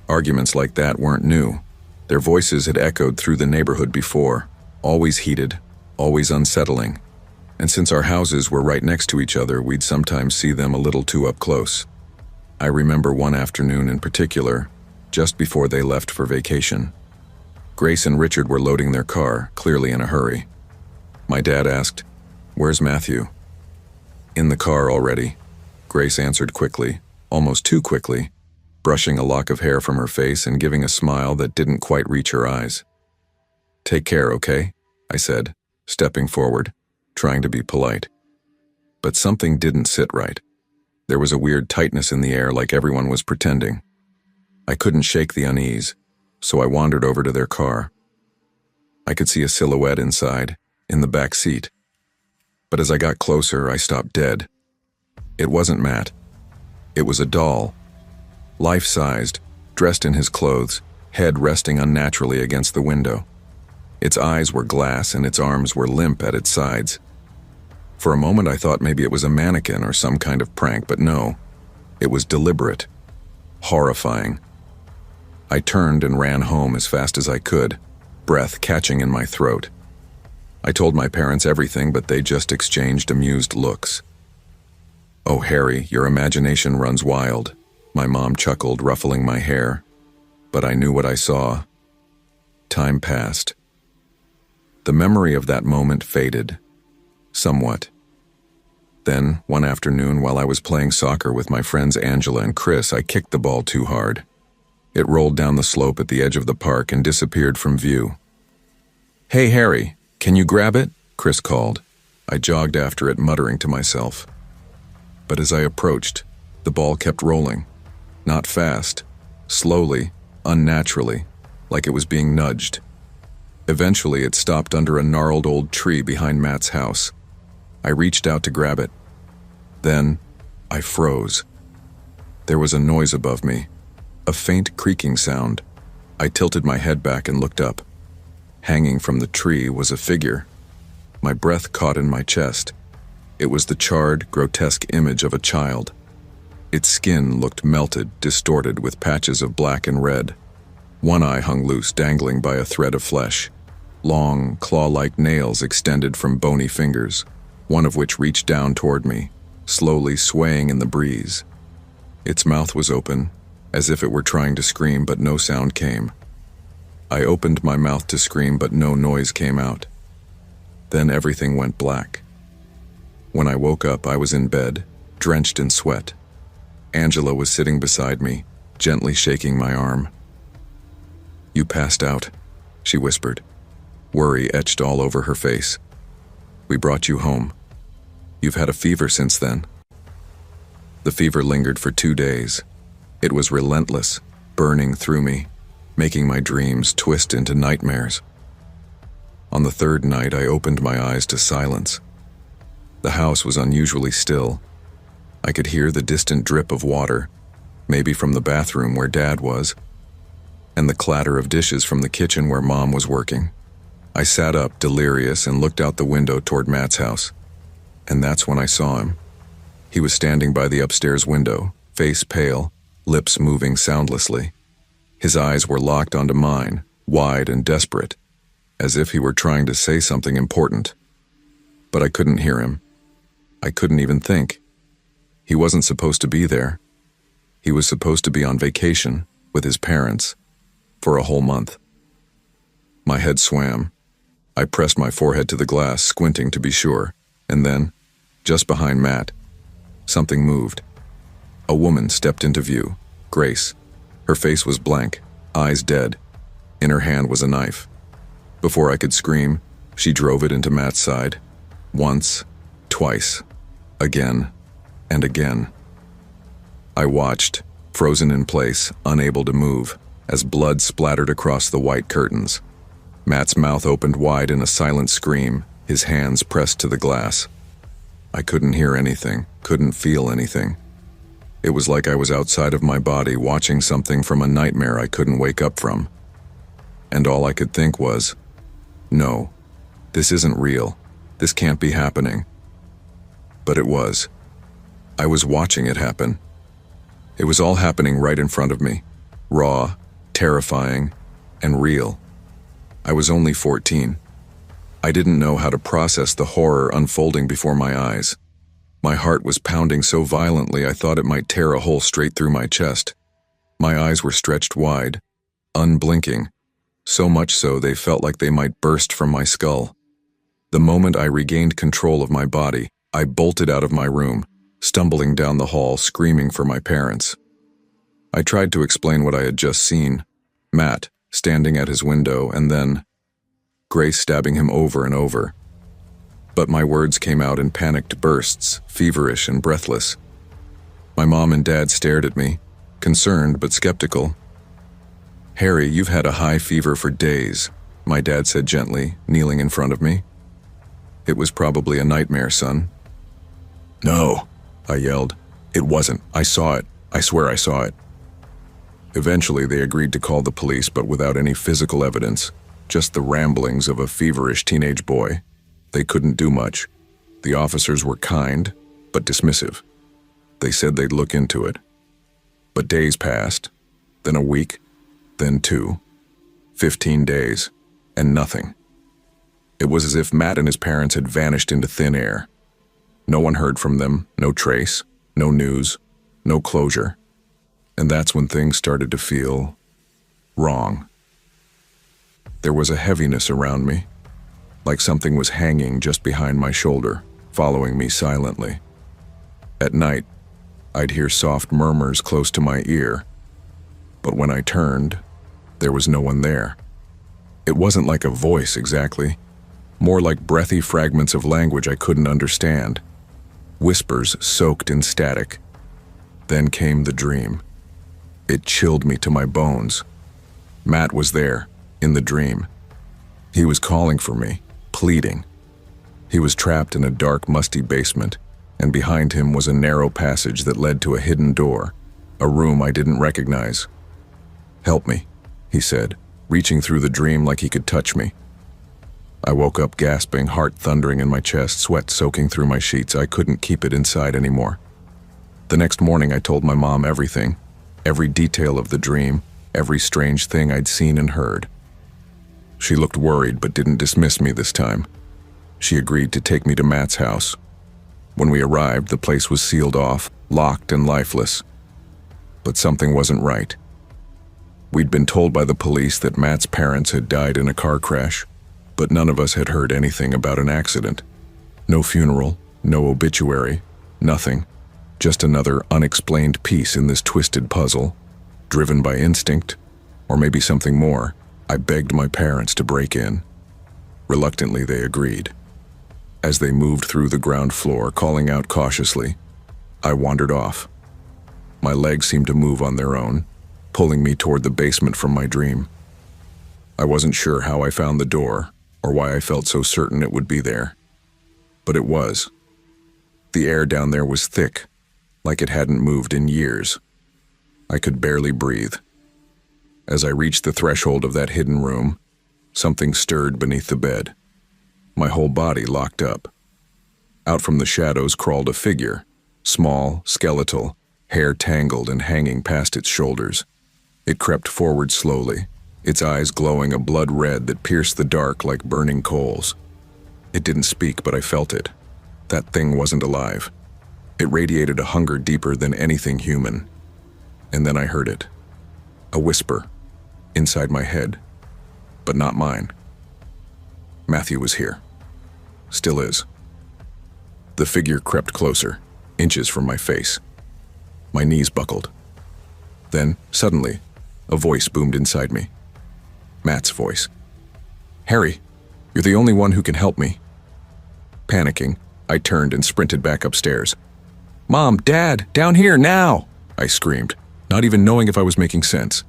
Arguments like that weren't new. Their voices had echoed through the neighborhood before, always heated, always unsettling. And since our houses were right next to each other, we'd sometimes see them a little too up close. I remember one afternoon in particular, just before they left for vacation. Grace and Richard were loading their car, clearly in a hurry. My dad asked, "Where's Matthew?" "In the car already," Grace answered quickly, almost too quickly, brushing a lock of hair from her face and giving a smile that didn't quite reach her eyes. "Take care, okay?" I said, stepping forward, trying to be polite. But something didn't sit right. There was a weird tightness in the air, like everyone was pretending. I couldn't shake the unease, so I wandered over to their car. I could see a silhouette inside, in the back seat. But as I got closer, I stopped dead. It wasn't Matt. It was a doll. Life-sized, dressed in his clothes, head resting unnaturally against the window. Its eyes were glass and its arms were limp at its sides. For a moment I thought maybe it was a mannequin or some kind of prank, but no. It was deliberate. Horrifying. I turned and ran home as fast as I could, breath catching in my throat. I told my parents everything, but they just exchanged amused looks. "Oh, Harry, your imagination runs wild," my mom chuckled, ruffling my hair. But I knew what I saw. Time passed. The memory of that moment faded. Somewhat. Then, one afternoon while I was playing soccer with my friends Angela and Chris, I kicked the ball too hard. It rolled down the slope at the edge of the park and disappeared from view. "Hey, Harry, can you grab it?" Chris called. I jogged after it, muttering to myself. But as I approached, the ball kept rolling. Not fast, slowly, unnaturally, like it was being nudged. Eventually, it stopped under a gnarled old tree behind Matt's house. I reached out to grab it. Then, I froze. There was a noise above me, a faint creaking sound. I tilted my head back and looked up. Hanging from the tree was a figure. My breath caught in my chest. It was the charred, grotesque image of a child. Its skin looked melted, distorted with patches of black and red. One eye hung loose, dangling by a thread of flesh. Long, claw-like nails extended from bony fingers, one of which reached down toward me, slowly swaying in the breeze. Its mouth was open, as if it were trying to scream, but no sound came. I opened my mouth to scream, but no noise came out. Then everything went black. When I woke up, I was in bed, drenched in sweat. Angela was sitting beside me, gently shaking my arm. "You passed out," she whispered. Worry etched all over her face. "We brought you home. You've had a fever since then." The fever lingered for 2 days. It was relentless, burning through me, making my dreams twist into nightmares. On the third night, I opened my eyes to silence. The house was unusually still. I could hear the distant drip of water, maybe from the bathroom where Dad was, and the clatter of dishes from the kitchen where Mom was working. I sat up, delirious, and looked out the window toward Matt's house. And that's when I saw him. He was standing by the upstairs window, face pale, lips moving soundlessly. His eyes were locked onto mine, wide and desperate, as if he were trying to say something important. But I couldn't hear him. I couldn't even think. He wasn't supposed to be there. He was supposed to be on vacation with his parents for a whole month. My head swam. I pressed my forehead to the glass, squinting to be sure, and then, just behind Matt, something moved. A woman stepped into view, Grace. Her face was blank, eyes dead. In her hand was a knife. Before I could scream, she drove it into Matt's side. Once, twice, again, and again. I watched, frozen in place, unable to move, as blood splattered across the white curtains. Matt's mouth opened wide in a silent scream, his hands pressed to the glass. I couldn't hear anything, couldn't feel anything. It was like I was outside of my body, watching something from a nightmare I couldn't wake up from. And all I could think was, no, this isn't real. This can't be happening. But it was. I was watching it happen. It was all happening right in front of me, raw, terrifying, and real. I was only 14. I didn't know how to process the horror unfolding before my eyes. My heart was pounding so violently I thought it might tear a hole straight through my chest. My eyes were stretched wide, unblinking, so much so they felt like they might burst from my skull. The moment I regained control of my body, I bolted out of my room, stumbling down the hall, screaming for my parents. I tried to explain what I had just seen. Matt, standing at his window, and then Grace stabbing him over and over. But my words came out in panicked bursts, feverish and breathless. My mom and dad stared at me, concerned but skeptical. "Harry, you've had a high fever for days," my dad said gently, kneeling in front of me. "It was probably a nightmare, son." "No," I yelled. "It wasn't. I saw it. I swear I saw it." Eventually, they agreed to call the police, but without any physical evidence, just the ramblings of a feverish teenage boy. They couldn't do much. The officers were kind, but dismissive. They said they'd look into it. But days passed, then a week, then 2, 15 days, and nothing. It was as if Matt and his parents had vanished into thin air. No one heard from them, no trace, no news, no closure. And that's when things started to feel wrong. There was a heaviness around me, like something was hanging just behind my shoulder, following me silently. At night, I'd hear soft murmurs close to my ear, but when I turned, there was no one there. It wasn't like a voice exactly, more like breathy fragments of language I couldn't understand, whispers soaked in static. Then came the dream. It chilled me to my bones. Matt was there, in the dream. He was calling for me, pleading. He was trapped in a dark, musty basement, and behind him was a narrow passage that led to a hidden door, a room I didn't recognize. "Help me," he said, reaching through the dream like he could touch me. I woke up gasping, heart thundering in my chest, sweat soaking through my sheets. I couldn't keep it inside anymore. The next morning, I told my mom everything, every detail of the dream, every strange thing I'd seen and heard. She looked worried but didn't dismiss me this time. She agreed to take me to Matt's house. When we arrived, the place was sealed off, locked and lifeless. But something wasn't right. We'd been told by the police that Matt's parents had died in a car crash, but none of us had heard anything about an accident. No funeral, no obituary, nothing. Just another unexplained piece in this twisted puzzle, driven by instinct, or maybe something more. I begged my parents to break in. Reluctantly, they agreed. As they moved through the ground floor, calling out cautiously, I wandered off. My legs seemed to move on their own, pulling me toward the basement from my dream. I wasn't sure how I found the door, or why I felt so certain it would be there. But it was. The air down there was thick, like it hadn't moved in years. I could barely breathe. As I reached the threshold of that hidden room, something stirred beneath the bed. My whole body locked up. Out from the shadows crawled a figure, small, skeletal, hair tangled and hanging past its shoulders. It crept forward slowly, its eyes glowing a blood red that pierced the dark like burning coals. It didn't speak, but I felt it. That thing wasn't alive. It radiated a hunger deeper than anything human. And then I heard it. A whisper, inside my head, but not mine. Matthew was here. Still is. The figure crept closer, inches from my face. My knees buckled. Then, suddenly, a voice boomed inside me. Matt's voice. "Harry, you're the only one who can help me." Panicking, I turned and sprinted back upstairs. "Mom, Dad, down here, now!" I screamed, not even knowing if I was making sense.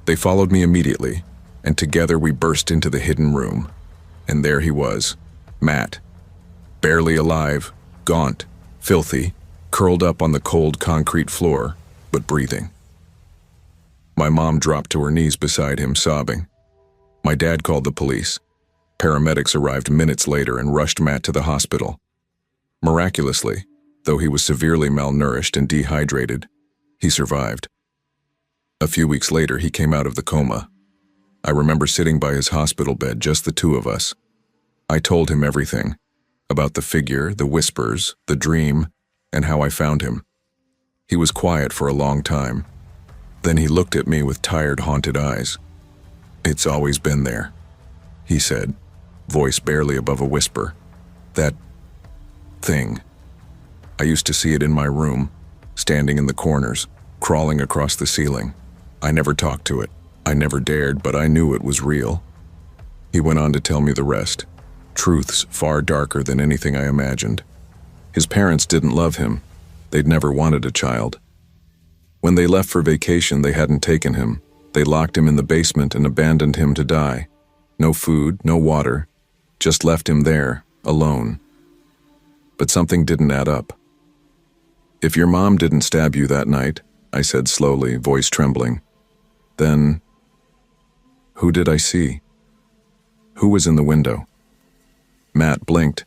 They followed me immediately, and together we burst into the hidden room. And there he was, Matt. Barely alive, gaunt, filthy, curled up on the cold concrete floor, but breathing. My mom dropped to her knees beside him, sobbing. My dad called the police. Paramedics arrived minutes later and rushed Matt to the hospital. Miraculously, though he was severely malnourished and dehydrated, he survived. A few weeks later, he came out of the coma. I remember sitting by his hospital bed, just the two of us. I told him everything, about the figure, the whispers, the dream, and how I found him. He was quiet for a long time. Then he looked at me with tired, haunted eyes. "It's always been there," he said, voice barely above a whisper. "That thing. I used to see it in my room, standing in the corners, crawling across the ceiling. I never talked to it. I never dared, but I knew it was real." He went on to tell me the rest. Truths far darker than anything I imagined. His parents didn't love him. They'd never wanted a child. When they left for vacation, they hadn't taken him. They locked him in the basement and abandoned him to die. No food, no water, just left him there, alone. But something didn't add up. "If your mom didn't stab you that night," I said slowly, voice trembling, Then, who did I see? Who was in the window? Matt blinked.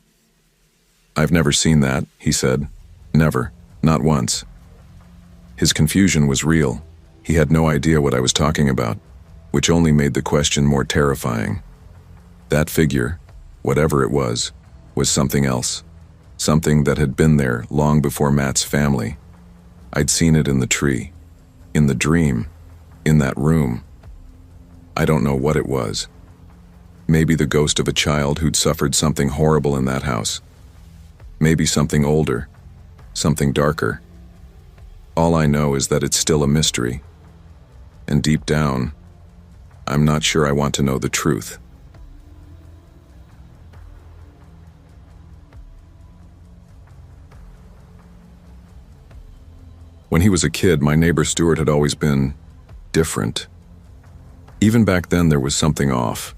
"I've never seen that," he said. "Never. Not once." His confusion was real. He had no idea what I was talking about, which only made the question more terrifying. That figure, whatever it was something else. Something that had been there long before Matt's family. I'd seen it in the tree, in the dream, in that room. I don't know what it was. Maybe the ghost of a child who'd suffered something horrible in that house. Maybe something older, something darker. All I know is that it's still a mystery. And deep down, I'm not sure I want to know the truth. When he was a kid, my neighbor Stuart had always been different. Even back then, there was something off.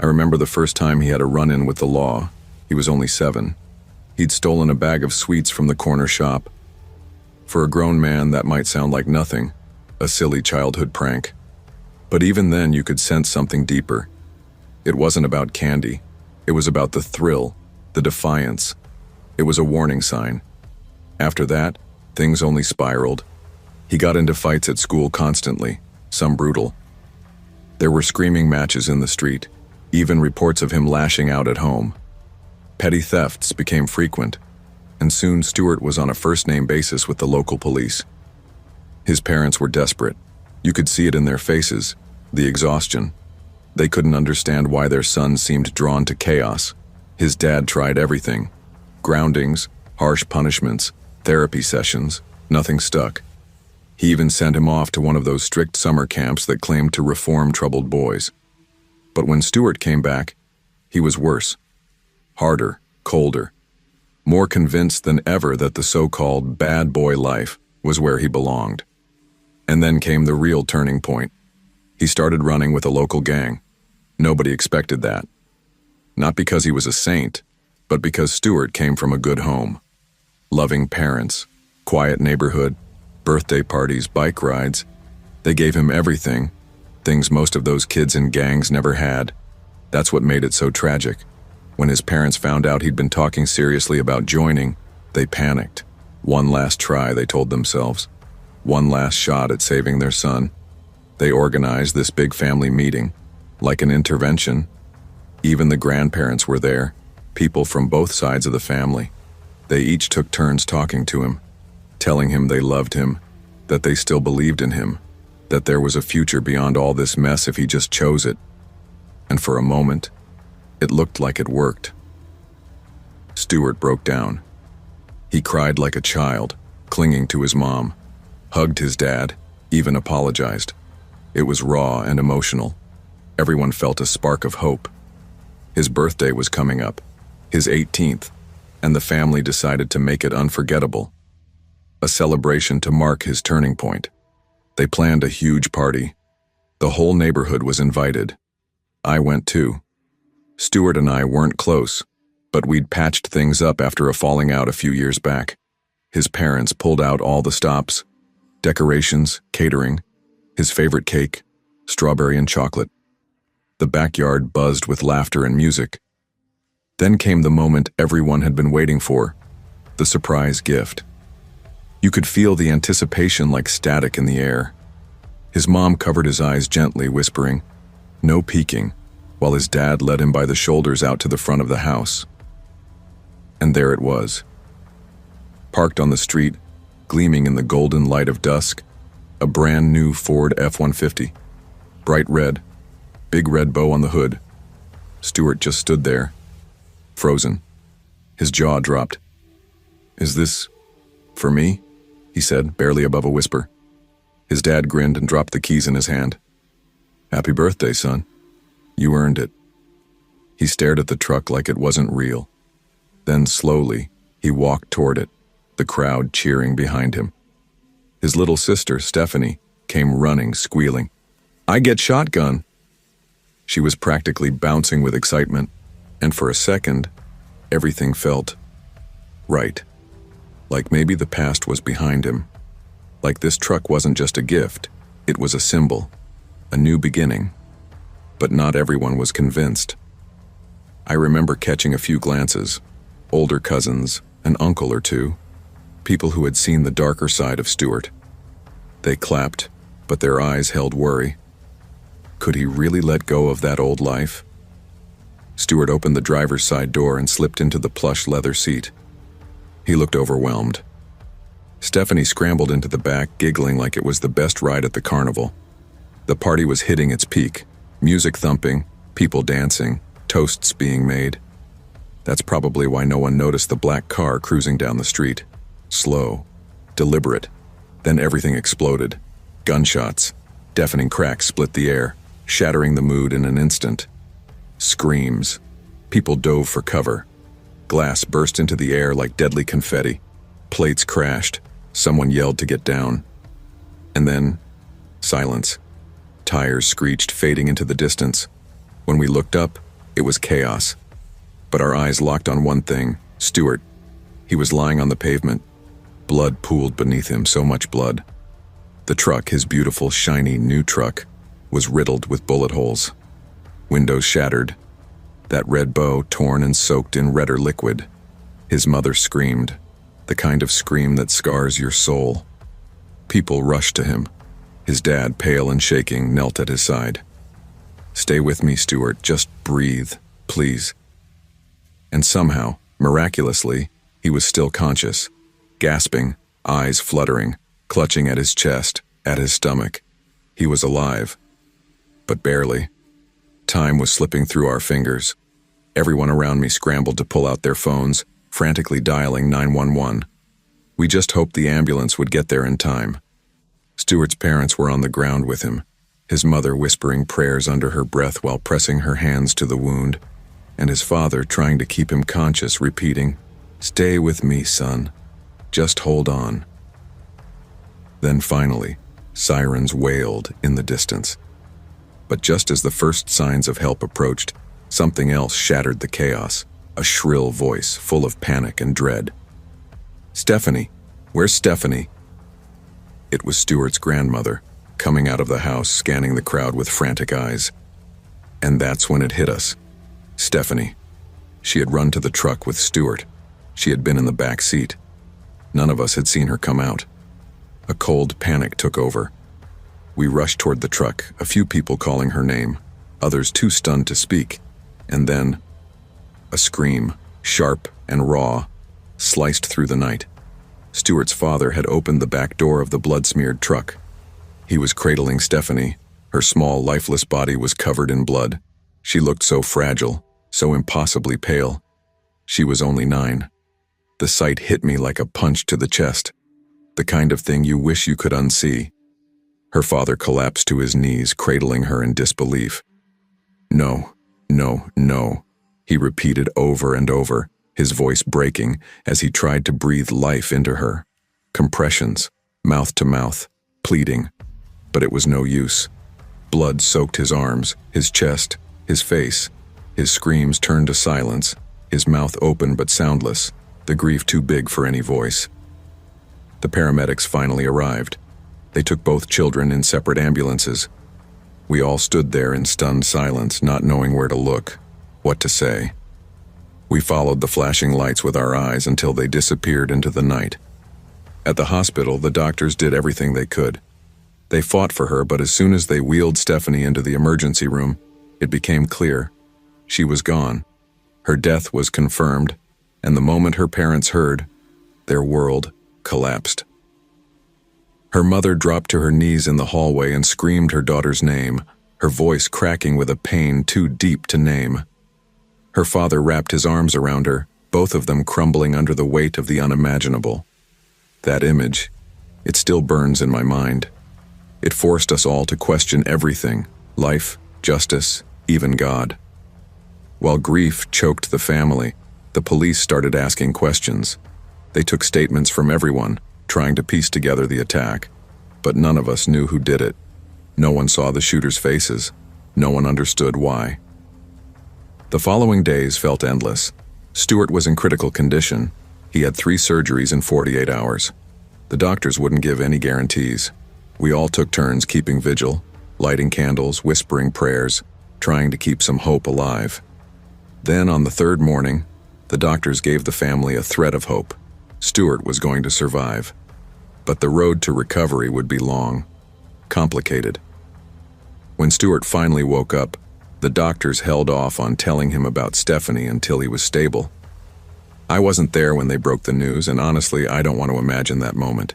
I remember the first time he had a run-in with the law. He was only 7. He'd stolen a bag of sweets from the corner shop. For a grown man, that might sound like nothing, a silly childhood prank. But even then, you could sense something deeper. It wasn't about candy. It was about the thrill, the defiance. It was a warning sign. After that, things only spiraled. He got into fights at school constantly, some brutal. There were screaming matches in the street, even reports of him lashing out at home. Petty thefts became frequent, and soon Stuart was on a first-name basis with the local police. His parents were desperate. You could see it in their faces, the exhaustion. They couldn't understand why their son seemed drawn to chaos. His dad tried everything. Groundings, harsh punishments, therapy sessions, nothing stuck. He even sent him off to one of those strict summer camps that claimed to reform troubled boys. But when Stuart came back, he was worse. Harder, colder. More convinced than ever that the so-called bad boy life was where he belonged. And then came the real turning point. He started running with a local gang. Nobody expected that. Not because he was a saint, but because Stuart came from a good home. Loving parents, quiet neighborhood, birthday parties, bike rides. They gave him everything, things most of those kids in gangs never had. That's what made it so tragic. When his parents found out he'd been talking seriously about joining, they panicked. One last try, they told themselves. One last shot at saving their son. They organized this big family meeting, like an intervention. Even the grandparents were there, people from both sides of the family. They each took turns talking to him, telling him they loved him, that they still believed in him, that there was a future beyond all this mess if he just chose it. And for a moment, it looked like it worked. Stuart broke down. He cried like a child, clinging to his mom, hugged his dad, even apologized. It was raw and emotional. Everyone felt a spark of hope. His birthday was coming up, his 18th, and the family decided to make it unforgettable. A celebration to mark his turning point. They planned a huge party. The whole neighborhood was invited. I went too. Stuart and I weren't close, but we'd patched things up after a falling out a few years back. His parents pulled out all the stops, decorations, catering, his favorite cake, strawberry and chocolate. The backyard buzzed with laughter and music. Then came the moment everyone had been waiting for, the surprise gift. You could feel the anticipation like static in the air. His mom covered his eyes gently, whispering, "No peeking," while his dad led him by the shoulders out to the front of the house. And there it was. Parked on the street, gleaming in the golden light of dusk, a brand new Ford F-150. Bright red, big red bow on the hood. Stuart just stood there, frozen. His jaw dropped. "Is this for me?" he said, barely above a whisper. His dad grinned and dropped the keys in his hand. "Happy birthday, son. You earned it." He stared at the truck like it wasn't real. Then slowly, he walked toward it, the crowd cheering behind him. His little sister, Stephanie, came running, squealing, "I get shotgun." She was practically bouncing with excitement, and for a second, everything felt right. Like maybe the past was behind him. Like this truck wasn't just a gift, it was a symbol. A new beginning. But not everyone was convinced. I remember catching a few glances, older cousins, an uncle or two, people who had seen the darker side of Stuart. They clapped, but their eyes held worry. Could he really let go of that old life? Stuart opened the driver's side door and slipped into the plush leather seat. He looked overwhelmed. Stephanie scrambled into the back, giggling like it was the best ride at the carnival. The party was hitting its peak, music thumping, people dancing, toasts being made. That's probably why no one noticed the black car cruising down the street. Slow, deliberate. Then everything exploded. Gunshots, deafening cracks split the air, shattering the mood in an instant. Screams. People dove for cover. Glass burst into the air like deadly confetti. Plates crashed. Someone yelled to get down. And then, silence. Tires screeched, fading into the distance. When we looked up, it was chaos. But our eyes locked on one thing, Stuart. He was lying on the pavement. Blood pooled beneath him, so much blood. The truck, his beautiful, shiny, new truck, was riddled with bullet holes. Windows shattered. That red bow torn and soaked in redder liquid. His mother screamed, the kind of scream that scars your soul. People rushed to him. His dad, pale and shaking, knelt at his side. "Stay with me, Stuart. Just breathe, please." And somehow, miraculously, he was still conscious, gasping, eyes fluttering, clutching at his chest, at his stomach. He was alive, but barely. Time was slipping through our fingers. Everyone around me scrambled to pull out their phones, frantically dialing 911. We just hoped the ambulance would get there in time. Stuart's parents were on the ground with him, his mother whispering prayers under her breath while pressing her hands to the wound, and his father trying to keep him conscious, repeating, "Stay with me, son. Just hold on." Then finally, sirens wailed in the distance. But just as the first signs of help approached, something else shattered the chaos, a shrill voice full of panic and dread. "Stephanie! Where's Stephanie?" It was Stuart's grandmother, coming out of the house, scanning the crowd with frantic eyes. And that's when it hit us. Stephanie. She had run to the truck with Stuart. She had been in the back seat. None of us had seen her come out. A cold panic took over. We rushed toward the truck, a few people calling her name, others too stunned to speak, and then a scream, sharp and raw, sliced through the night. Stuart's father had opened the back door of the blood-smeared truck. He was cradling Stephanie. Her small, lifeless body was covered in blood. She looked so fragile, so impossibly pale. She was only 9. The sight hit me like a punch to the chest, the kind of thing you wish you could unsee. Her father collapsed to his knees, cradling her in disbelief. "No, no, no," he repeated over and over, his voice breaking as he tried to breathe life into her. Compressions, mouth to mouth, pleading. But it was no use. Blood soaked his arms, his chest, his face. His screams turned to silence, his mouth open but soundless, the grief too big for any voice. The paramedics finally arrived. They took both children in separate ambulances. We all stood there in stunned silence, not knowing where to look, what to say. We followed the flashing lights with our eyes until they disappeared into the night. At the hospital, the doctors did everything they could. They fought for her, but as soon as they wheeled Stephanie into the emergency room, it became clear. She was gone. Her death was confirmed, and the moment her parents heard, their world collapsed. Her mother dropped to her knees in the hallway and screamed her daughter's name, her voice cracking with a pain too deep to name. Her father wrapped his arms around her, both of them crumbling under the weight of the unimaginable. That image, it still burns in my mind. It forced us all to question everything, life, justice, even God. While grief choked the family, the police started asking questions. They took statements from everyone, trying to piece together the attack, but none of us knew who did it. No one saw the shooters' faces. No one understood why. The following days felt endless. Stuart was in critical condition. He had 3 surgeries in 48 hours. The doctors wouldn't give any guarantees. We all took turns keeping vigil, lighting candles, whispering prayers, trying to keep some hope alive. Then, on the third morning, the doctors gave the family a thread of hope. Stuart was going to survive. But the road to recovery would be long, complicated. When Stuart finally woke up, the doctors held off on telling him about Stephanie until he was stable. I wasn't there when they broke the news, and honestly, I don't want to imagine that moment.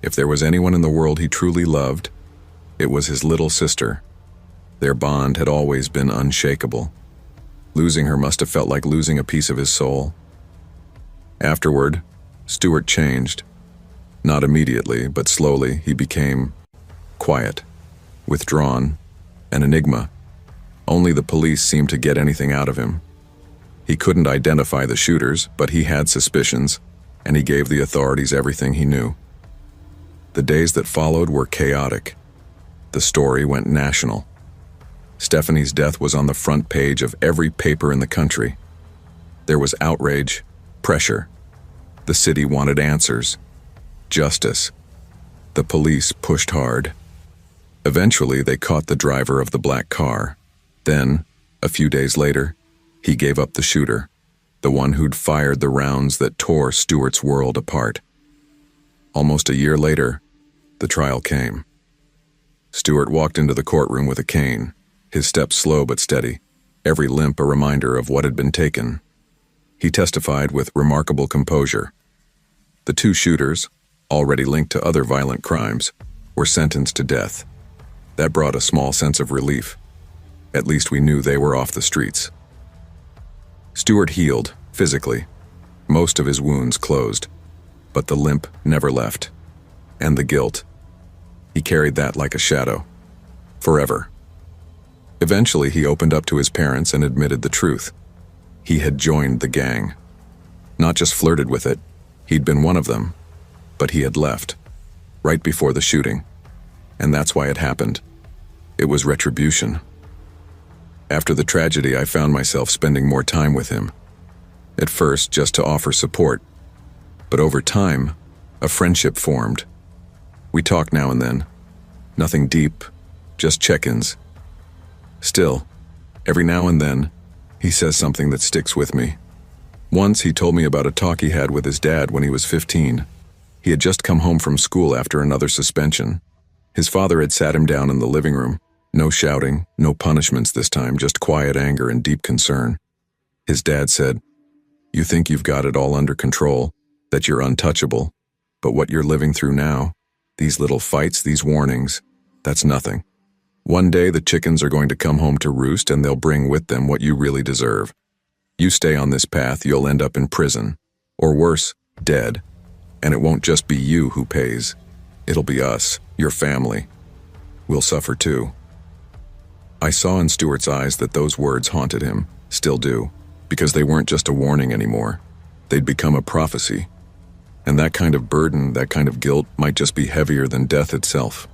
If there was anyone in the world he truly loved, it was his little sister. Their bond had always been unshakable. Losing her must have felt like losing a piece of his soul. Afterward, Stuart changed. Not immediately, but slowly he became quiet, withdrawn, an enigma. Only the police seemed to get anything out of him. He couldn't identify the shooters, but he had suspicions, and he gave the authorities everything he knew. The days that followed were chaotic. The story went national. Stephanie's death was on the front page of every paper in the country. There was outrage, pressure. The city wanted answers, justice. The police pushed hard. Eventually, they caught the driver of the black car. Then, a few days later, he gave up the shooter, the one who'd fired the rounds that tore Stuart's world apart. Almost a year later, the trial came. Stuart walked into the courtroom with a cane, his steps slow but steady, every limp a reminder of what had been taken. He testified with remarkable composure. The two shooters, already linked to other violent crimes, were sentenced to death. That brought a small sense of relief. At least we knew they were off the streets. Stuart healed, physically. Most of his wounds closed, but the limp never left. And the guilt. He carried that like a shadow. Forever. Eventually, he opened up to his parents and admitted the truth. He had joined the gang. Not just flirted with it, he'd been one of them, but he had left, right before the shooting. And that's why it happened. It was retribution. After the tragedy, I found myself spending more time with him. At first, just to offer support. But over time, a friendship formed. We talk now and then. Nothing deep, just check-ins. Still, every now and then, he says something that sticks with me. Once he told me about a talk he had with his dad when he was 15. He had just come home from school after another suspension. His father had sat him down in the living room. No shouting, no punishments this time, just quiet anger and deep concern. His dad said, "You think you've got it all under control, that you're untouchable, but what you're living through now, these little fights, these warnings, that's nothing. One day the chickens are going to come home to roost and they'll bring with them what you really deserve. You stay on this path, you'll end up in prison, or worse, dead. And it won't just be you who pays. It'll be us, your family. We'll suffer too." I saw in Stuart's eyes that those words haunted him, still do, because they weren't just a warning anymore. They'd become a prophecy. And that kind of burden, that kind of guilt, might just be heavier than death itself.